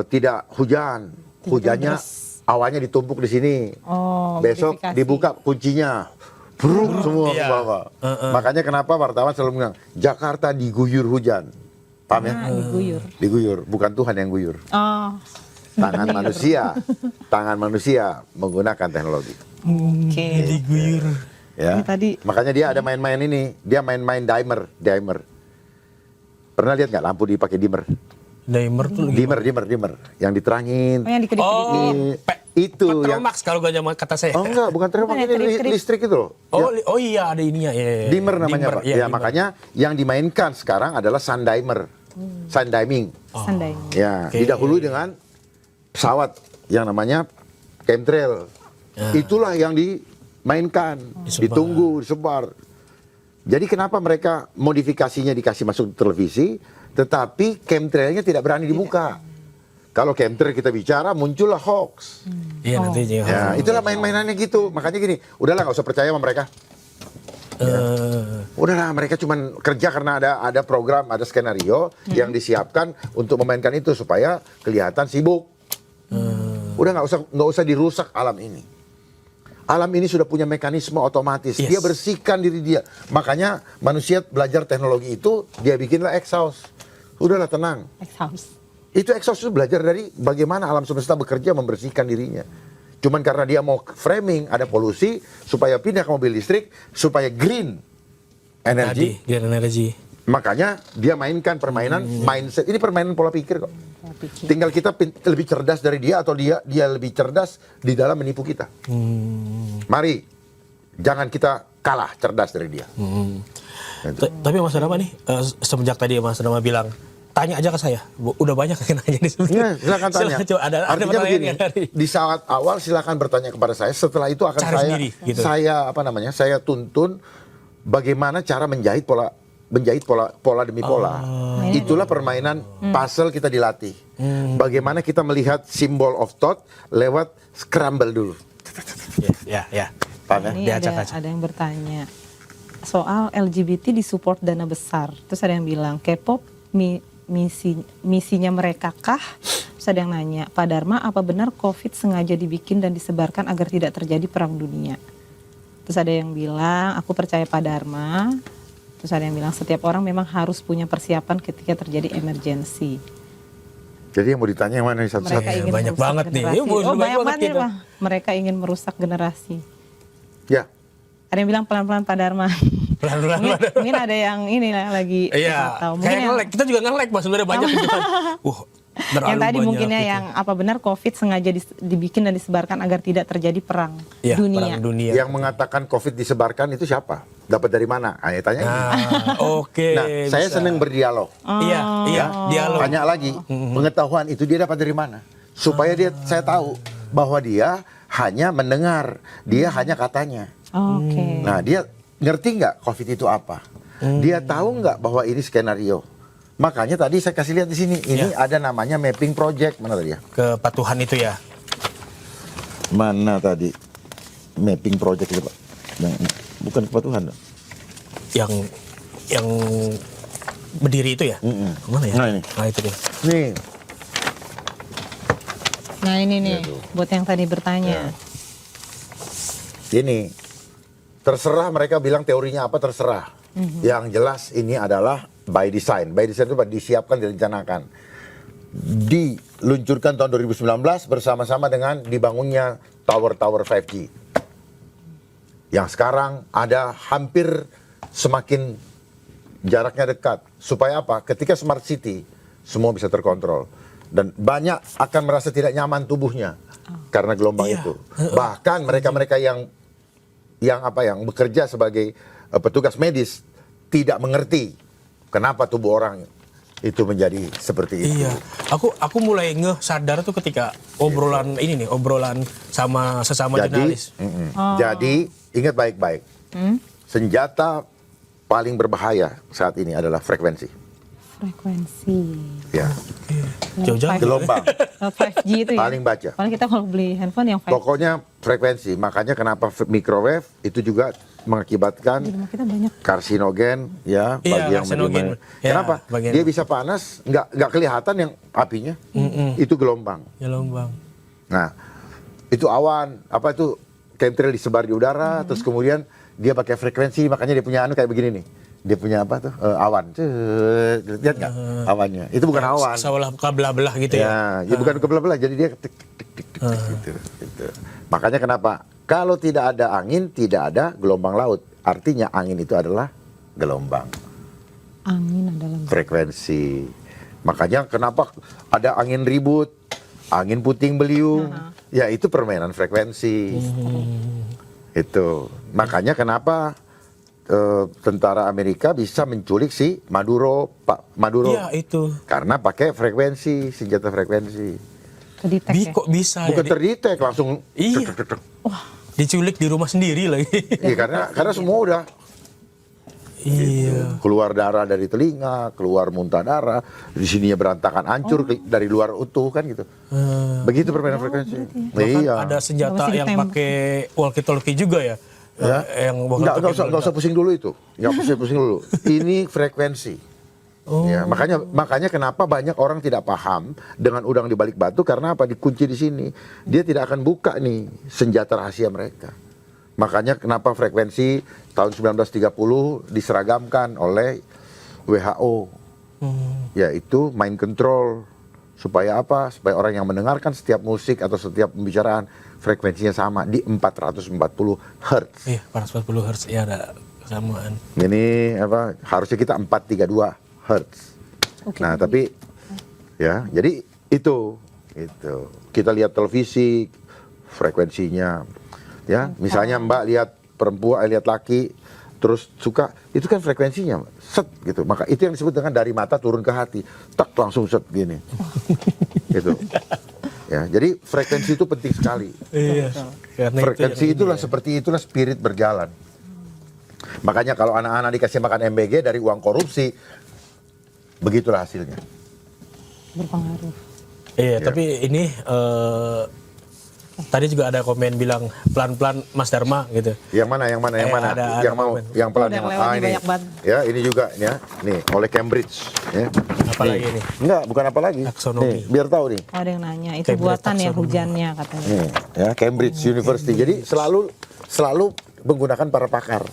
tidak hujan, hujannya awannya ditumpuk di sini, Oh, besok modifikasi. dibuka kuncinya, bruk semua ke Iya. bawah. Makanya kenapa wartawan selalu bilang Jakarta diguyur hujan, paham ya? Diguyur. Diguyur, bukan Tuhan yang guyur, Oh, tangan manusia menggunakan teknologi. oke. Diguyur. Ya. Ini tadi- Makanya dia ada main-main ini. Dia main-main dimmer. Pernah lihat nggak lampu dipakai dimmer? Dimer tuh Dimmer. Yang diterangin. Oh, yang dikedip-kedip. Itu yang. Petromax kalau gak zaman kata saya. Oh enggak, bukan terima Bukan ya, ini kedip-kedip. listrik itu loh. Oh iya ada ininya ya. Dimmer namanya Pak. Iya, Ya dimmer. makanya yang dimainkan sekarang adalah sun dimmer. Sun diming. Sandai. Ya, Oke. didahului dengan pesawat yang namanya chemtrail. Itulah yang dimainkan, Disebar. ditunggu, disebar. Jadi kenapa mereka modifikasinya dikasih masuk televisi, tetapi chemtrailnya tidak berani dibuka. Kalau chemtrail kita bicara, muncullah hoax. Iya nantinya. Ya, itulah main-mainannya gitu. Makanya gini, udahlah nggak usah percaya sama mereka. Udahlah, mereka cuma kerja karena ada program, ada skenario yang disiapkan untuk memainkan itu supaya kelihatan sibuk. Udah nggak usah dirusak alam ini. Alam ini sudah punya mekanisme otomatis. Yes. Dia bersihkan diri dia. Makanya manusia belajar teknologi itu, dia bikinlah exhaust. Udahlah tenang. Exhaust. Itu exhaust itu belajar dari bagaimana alam semesta bekerja membersihkan dirinya. Cuman karena dia mau framing ada polusi supaya pindah ke mobil listrik supaya green energy. Green energy. Makanya dia mainkan permainan mindset. Ini permainan pola pikir kok. Saya pikir. Tinggal kita lebih cerdas dari dia atau dia lebih cerdas di dalam menipu kita. Mari jangan kita kalah cerdas dari dia. Gitu. Tapi Mas Dharma nih semenjak tadi Mas Dharma bilang tanya aja ke saya. Udah banyak yang nanya di sini. Ya, silakan tanya. Coba, ada Artinya pertanyaan begini, nggak dari? di saat awal silakan bertanya kepada saya. Setelah itu akan Cari sendiri, gitu. saya tuntun bagaimana cara menjahit pola demi pola. Itulah permainan puzzle kita dilatih. Bagaimana kita melihat symbol of thought lewat scramble dulu. Ya. Paham ya? Ini Diacak-acak. ada yang bertanya soal LGBT disupport dana besar. Terus ada yang bilang K-pop misinya mereka kah? Terus ada yang nanya, Pak Dharma apa benar COVID sengaja dibikin dan disebarkan agar tidak terjadi perang dunia? Terus ada yang bilang aku percaya Pak Dharma. Terus ada yang bilang setiap orang memang harus punya persiapan ketika terjadi emergensi. Jadi yang mau ditanya yang mana nih satu-satu? Mereka ingin banyak merusak banget nih. generasi. Ini banyak Oh, banyak banget banget nih, kita. Pak. Mereka ingin merusak generasi. Ya, Ada yang bilang pelan-pelan Pak Dharma. Pelan-pelan, mungkin ada yang ini lah lagi Iya. nggak tahu. Mungkin Kayak yang nge-lag. Kita juga nge-lag Mas sebenarnya banyak gitu kan. Yang tadi banyak mungkinnya gitu. yang apa benar COVID sengaja dibikin dan disebarkan agar tidak terjadi perang Iya, dunia. perang dunia. Yang mengatakan COVID disebarkan itu siapa? Dapat dari mana? Tanya ini. Oke. Nah, saya bisa. senang berdialog. Iya, iya, dialog. Tanya lagi, pengetahuan itu dia dapat dari mana? Supaya saya tahu bahwa dia hanya mendengar, dia hanya katanya. Oke. Nah, dia ngerti nggak COVID itu apa? Dia tahu nggak bahwa ini skenario? Makanya tadi saya kasih lihat di sini, ini ada namanya mapping project. Mana tadi ya? Kepatuhan itu ya. Mana tadi? Mapping project itu, Pak. Bukan kepatuhan. Yang berdiri itu ya? Mana ya? Nah, ini. Nah, itu dia. Nih, Nah ini nih, buat yang tadi bertanya. ini terserah mereka bilang teorinya apa, terserah. Yang jelas ini adalah by design. By design itu disiapkan, direncanakan. Diluncurkan tahun 2019 bersama-sama dengan dibangunnya tower-tower 5G. Yang sekarang ada hampir semakin jaraknya dekat. Supaya apa? Ketika smart city, semua bisa terkontrol. Dan banyak akan merasa tidak nyaman tubuhnya karena gelombang itu. Bahkan mereka-mereka yang bekerja sebagai petugas medis tidak mengerti kenapa tubuh orang itu menjadi seperti itu. Iya, aku mulai sadar tuh ketika obrolan ini nih, obrolan sama sesama jurnalis. Jadi ingat baik-baik, senjata paling berbahaya saat ini adalah frekuensi. Frekuensi. Ya, Jauh-jauh. gelombang 5G itu ya. paling baca. Paling kita kalau beli handphone yang 5G. Pokoknya frekuensi. Makanya kenapa microwave itu juga mengakibatkan Di rumah kita banyak. karsinogen ya Iya, bagi yang karsinogen. menerima. Ya, Kenapa? bagian- Dia bisa panas, nggak kelihatan yang apinya. Itu gelombang. Gelombang. Nah, itu awan, apa itu chemtrail disebar di udara, terus kemudian dia pakai frekuensi, makanya dia punya anu kayak begini nih. Dia punya apa tuh? Awan. Lihat nggak awannya? Itu bukan awan. Seolah belah-belah gitu ya. Ya, bukan kebelah-belah, jadi dia tik tik tik tik gitu, gitu. Makanya kenapa? Kalau tidak ada angin, tidak ada gelombang laut. Artinya angin itu adalah gelombang. Angin adalah Frekuensi. Makanya kenapa ada angin ribut, angin puting beliung, ya itu permainan frekuensi. Itu. Makanya kenapa tentara Amerika bisa menculik si Pak Maduro. Iya, itu. Karena pakai frekuensi, senjata frekuensi. kedetek ya. Kok bisa Bukan ya? terdetek, langsung Iya. tek, tek, tek. Diculik di rumah sendiri lagi. Iya, karena semua udah Iya. keluar darah dari telinga, keluar muntah darah, di sininya berantakan, hancur dari luar utuh kan gitu. Begitu permainan frekuensi. Bahkan Iya. ada senjata Masih yang ditembak. pakai walkie-talkie juga ya. Ya. Yang Nggak usah pusing dulu itu. Nggak pusing dulu. Ini frekuensi. Ya, makanya kenapa banyak orang tidak paham dengan udang di balik batu, karena apa? Dikunci di sini. Dia tidak akan buka nih senjata rahasia mereka. Makanya kenapa frekuensi tahun 1930 diseragamkan oleh WHO. Yaitu mind control. Supaya apa? Supaya orang yang mendengarkan setiap musik atau setiap pembicaraan frekuensinya sama di 440 Hz. Iya, 440 Hz ya, ada kesamaan. Ini apa? Harusnya kita 432 Hz. Oke. Nah, tapi ya, jadi itu. Kita lihat televisi frekuensinya. Ya, misalnya Mbak lihat perempuan, lihat laki terus suka, itu kan frekuensinya set gitu. Maka itu yang disebut dengan dari mata turun ke hati. Tak langsung set gini. Gitu. Ya, jadi frekuensi itu penting sekali. Iya. Karena Frekuensi itu itulah seperti itulah spirit berjalan. Makanya kalau anak-anak dikasih makan MBG dari uang korupsi, begitulah hasilnya. Berpengaruh. Iya, tapi ini tadi juga ada komen bilang pelan-pelan Mas Dharma gitu. Yang mana? ada Yang mau, komen. yang pelan, Udah yang lewat nih ini. banyak banget. Ya, ini juga ya. Nih, oleh Cambridge. Ya. Apalagi ini? Enggak, bukan apa lagi. Taksonomi. Nih, biar tahu nih. Oh, ada yang nanya, itu Cambridge buatan ya Taxonomy. hujannya katanya. Nih, ya, Cambridge University. Jadi selalu menggunakan para pakar.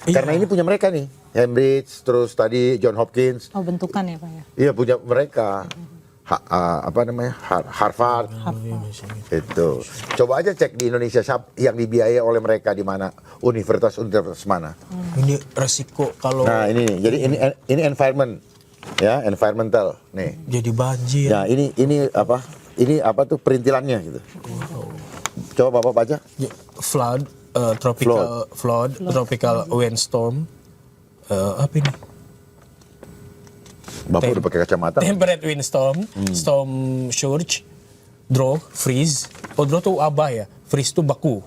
Iya. Karena ini punya mereka nih. Cambridge, terus tadi John Hopkins. Oh, bentukan ya Pak ya? Iya, punya mereka. Apa namanya? Harvard. Itu. Coba aja cek di Indonesia yang dibiayai oleh mereka di mana, universitas mana. Ini resiko kalau Nah, ini nih. Jadi ini environment. Ya, environmental. Nih. Jadi banjir. Ya, ini apa? Ini apa tuh perintilannya gitu. Coba Bapak baca. Ya, flood, tropical flood, tropical windstorm. Apa ini? Bapak udah pakai kacamata. Temperate windstorm, storm surge, drought, freeze. Oh, drought tuh abah ya. Freeze tuh baku.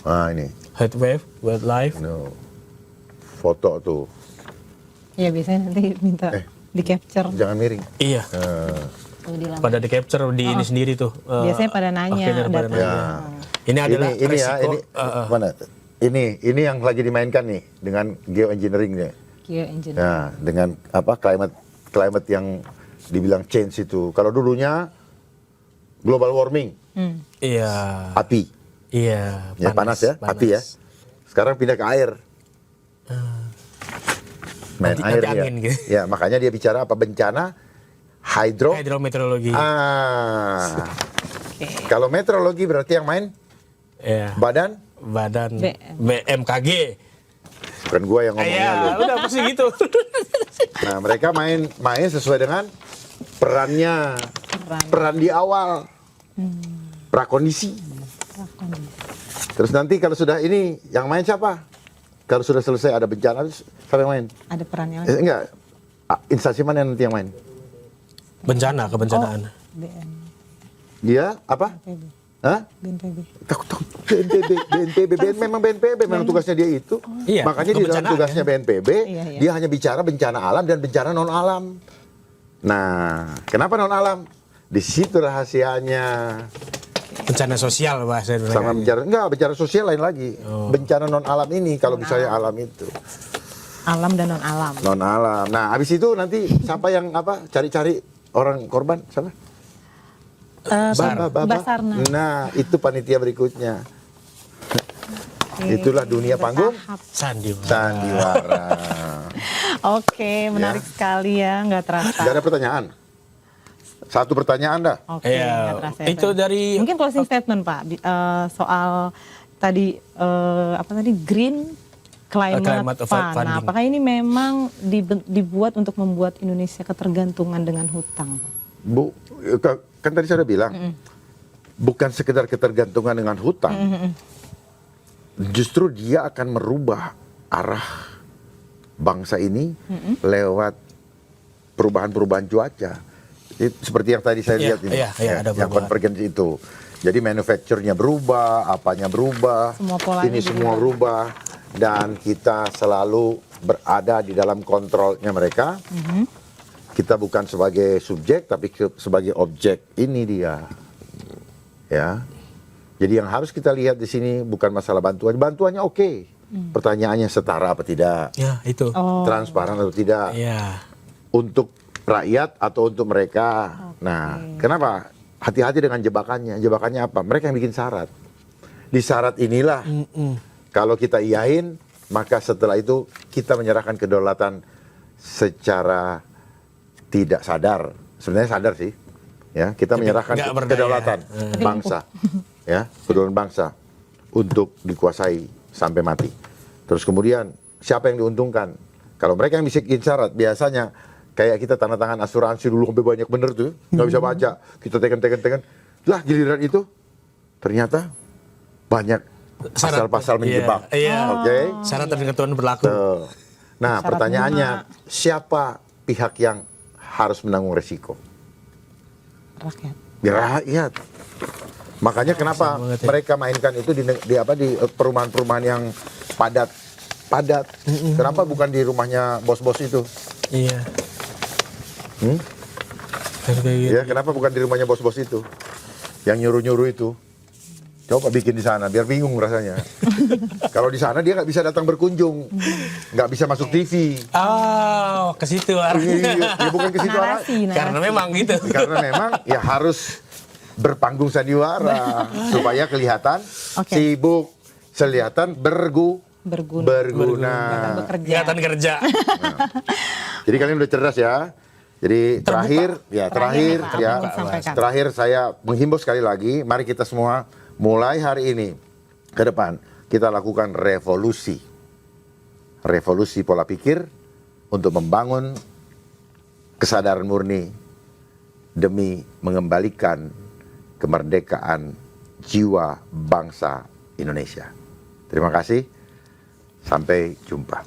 Ah, ini. Heat wave, wildlife. No. Foto tuh. Ya biasanya nanti minta di capture. Jangan miring. Iya. Pada di capture di ini sendiri tuh. Biasanya pada nanya. akhirnya pada nanya. Ya. Ini adalah ini ya, resiko. mana? Ini yang lagi dimainkan nih dengan geoengineeringnya. Geoengineering. Ya, dengan apa climate yang dibilang change itu. Kalau dulunya global warming, Iya. api, Iya. ya panas ya, api ya. Sekarang pindah ke air. Main Nanti air ya. angin gitu. Ya, makanya dia bicara apa bencana Hidrometeorologi. Kalau meteorologi berarti yang main Iya. badan, Badan BM. BMKG. bukan gua yang ngomongnya Iya, lu. udah pasti gitu. Nah, mereka main sesuai dengan perannya. Peran di awal. Prakondisi. Terus nanti kalau sudah ini yang main siapa? Kalau sudah selesai ada bencana, siapa yang main? Ada perannya lagi. Enggak. Instansi mana nanti yang main? Bencana, kebencanaan. BN, Dia apa? BNPB. Hah? BNPB. Takut BNPB, memang BNPB, memang tugasnya dia itu. Iya, Makanya di dalam kebencanaan, tugasnya BNPB, Iya. dia hanya bicara bencana alam dan bencana non alam. Nah, kenapa non alam? Di situ rahasianya. Bencana sosial bahasa mereka. Sama bicara sosial lain lagi. Bencana non alam ini kalau misalnya alam itu Alam dan non alam. non alam. Nah, habis itu nanti siapa yang apa cari-cari orang korban siapa? Basarnas. Nah, itu panitia berikutnya. Itulah dunia panggung sandiwara. Oke, menarik sekali ya, nggak terasa. Gak ada pertanyaan. Satu pertanyaan dah. Oke, Iya, nggak terasa. itu Pak. dari Mungkin closing statement Pak soal tadi apa tadi Green Climate, Climate Fund. Nah, Funding. apakah ini memang dibuat untuk membuat Indonesia ketergantungan dengan hutang? Bu, kan tadi saya udah bilang, bukan sekedar ketergantungan dengan hutang. Justru dia akan merubah arah bangsa ini lewat perubahan-perubahan cuaca. Seperti yang tadi saya lihat ini, ada yang perubahan. konvergensi itu. Jadi manufacture-nya berubah, apanya berubah, Semua polanya ini semua berubah, dan kita selalu berada di dalam kontrolnya mereka. Kita bukan sebagai subjek, tapi sebagai objek. Ini dia, ya. Jadi yang harus kita lihat di sini bukan masalah bantuan. Bantuannya oke. Pertanyaannya setara apa tidak? Ya, itu. Transparan atau tidak? Iya. Untuk rakyat atau untuk mereka. Nah, kenapa? Hati-hati dengan jebakannya. Jebakannya apa? Mereka yang bikin syarat. Di syarat inilah, kalau kita iyain, maka setelah itu kita menyerahkan kedaulatan secara tidak sadar. Sebenarnya sadar sih. Ya, kita menyerahkan nggak berdaya. kedaulatan bangsa. Ya, kedaulatan bangsa untuk dikuasai sampai mati. Terus kemudian siapa yang diuntungkan? Kalau mereka yang bikin syarat, biasanya kayak kita tanda tangan asuransi dulu sampai banyak bener tuh, nggak bisa baca. Kita tekan. Lah giliran itu ternyata banyak pasal-pasal menjebak. Iya. Oke. Syarat dan ketentuan berlaku. Tuh. Nah, Syarat pertanyaannya, siapa pihak yang harus menanggung resiko? Rakyat. Ya, rakyat. Makanya kenapa banget ya. mereka mainkan itu di perumahan-perumahan yang padat. Kenapa bukan di rumahnya bos-bos itu? Iya. Kayak gitu. Ya, kenapa bukan di rumahnya bos-bos itu? Yang nyuruh-nyuruh itu. Coba bikin di sana, biar bingung rasanya. Kalau di sana dia nggak bisa datang berkunjung, nggak bisa masuk TV. Oh, ke situ arahnya. Ya bukan ke situ arah. Narasi. Karena memang gitu. Karena memang ya harus berpanggung sandiwara supaya kelihatan sibuk, kelihatan berguna. Bekerja. Kelihatan kerja. Jadi kalian udah cerdas ya. Jadi terakhir saya menghimbau sekali lagi, mari kita semua mulai hari ini ke depan kita lakukan revolusi pola pikir untuk membangun kesadaran murni demi mengembalikan kemerdekaan jiwa bangsa Indonesia. Terima kasih, sampai jumpa.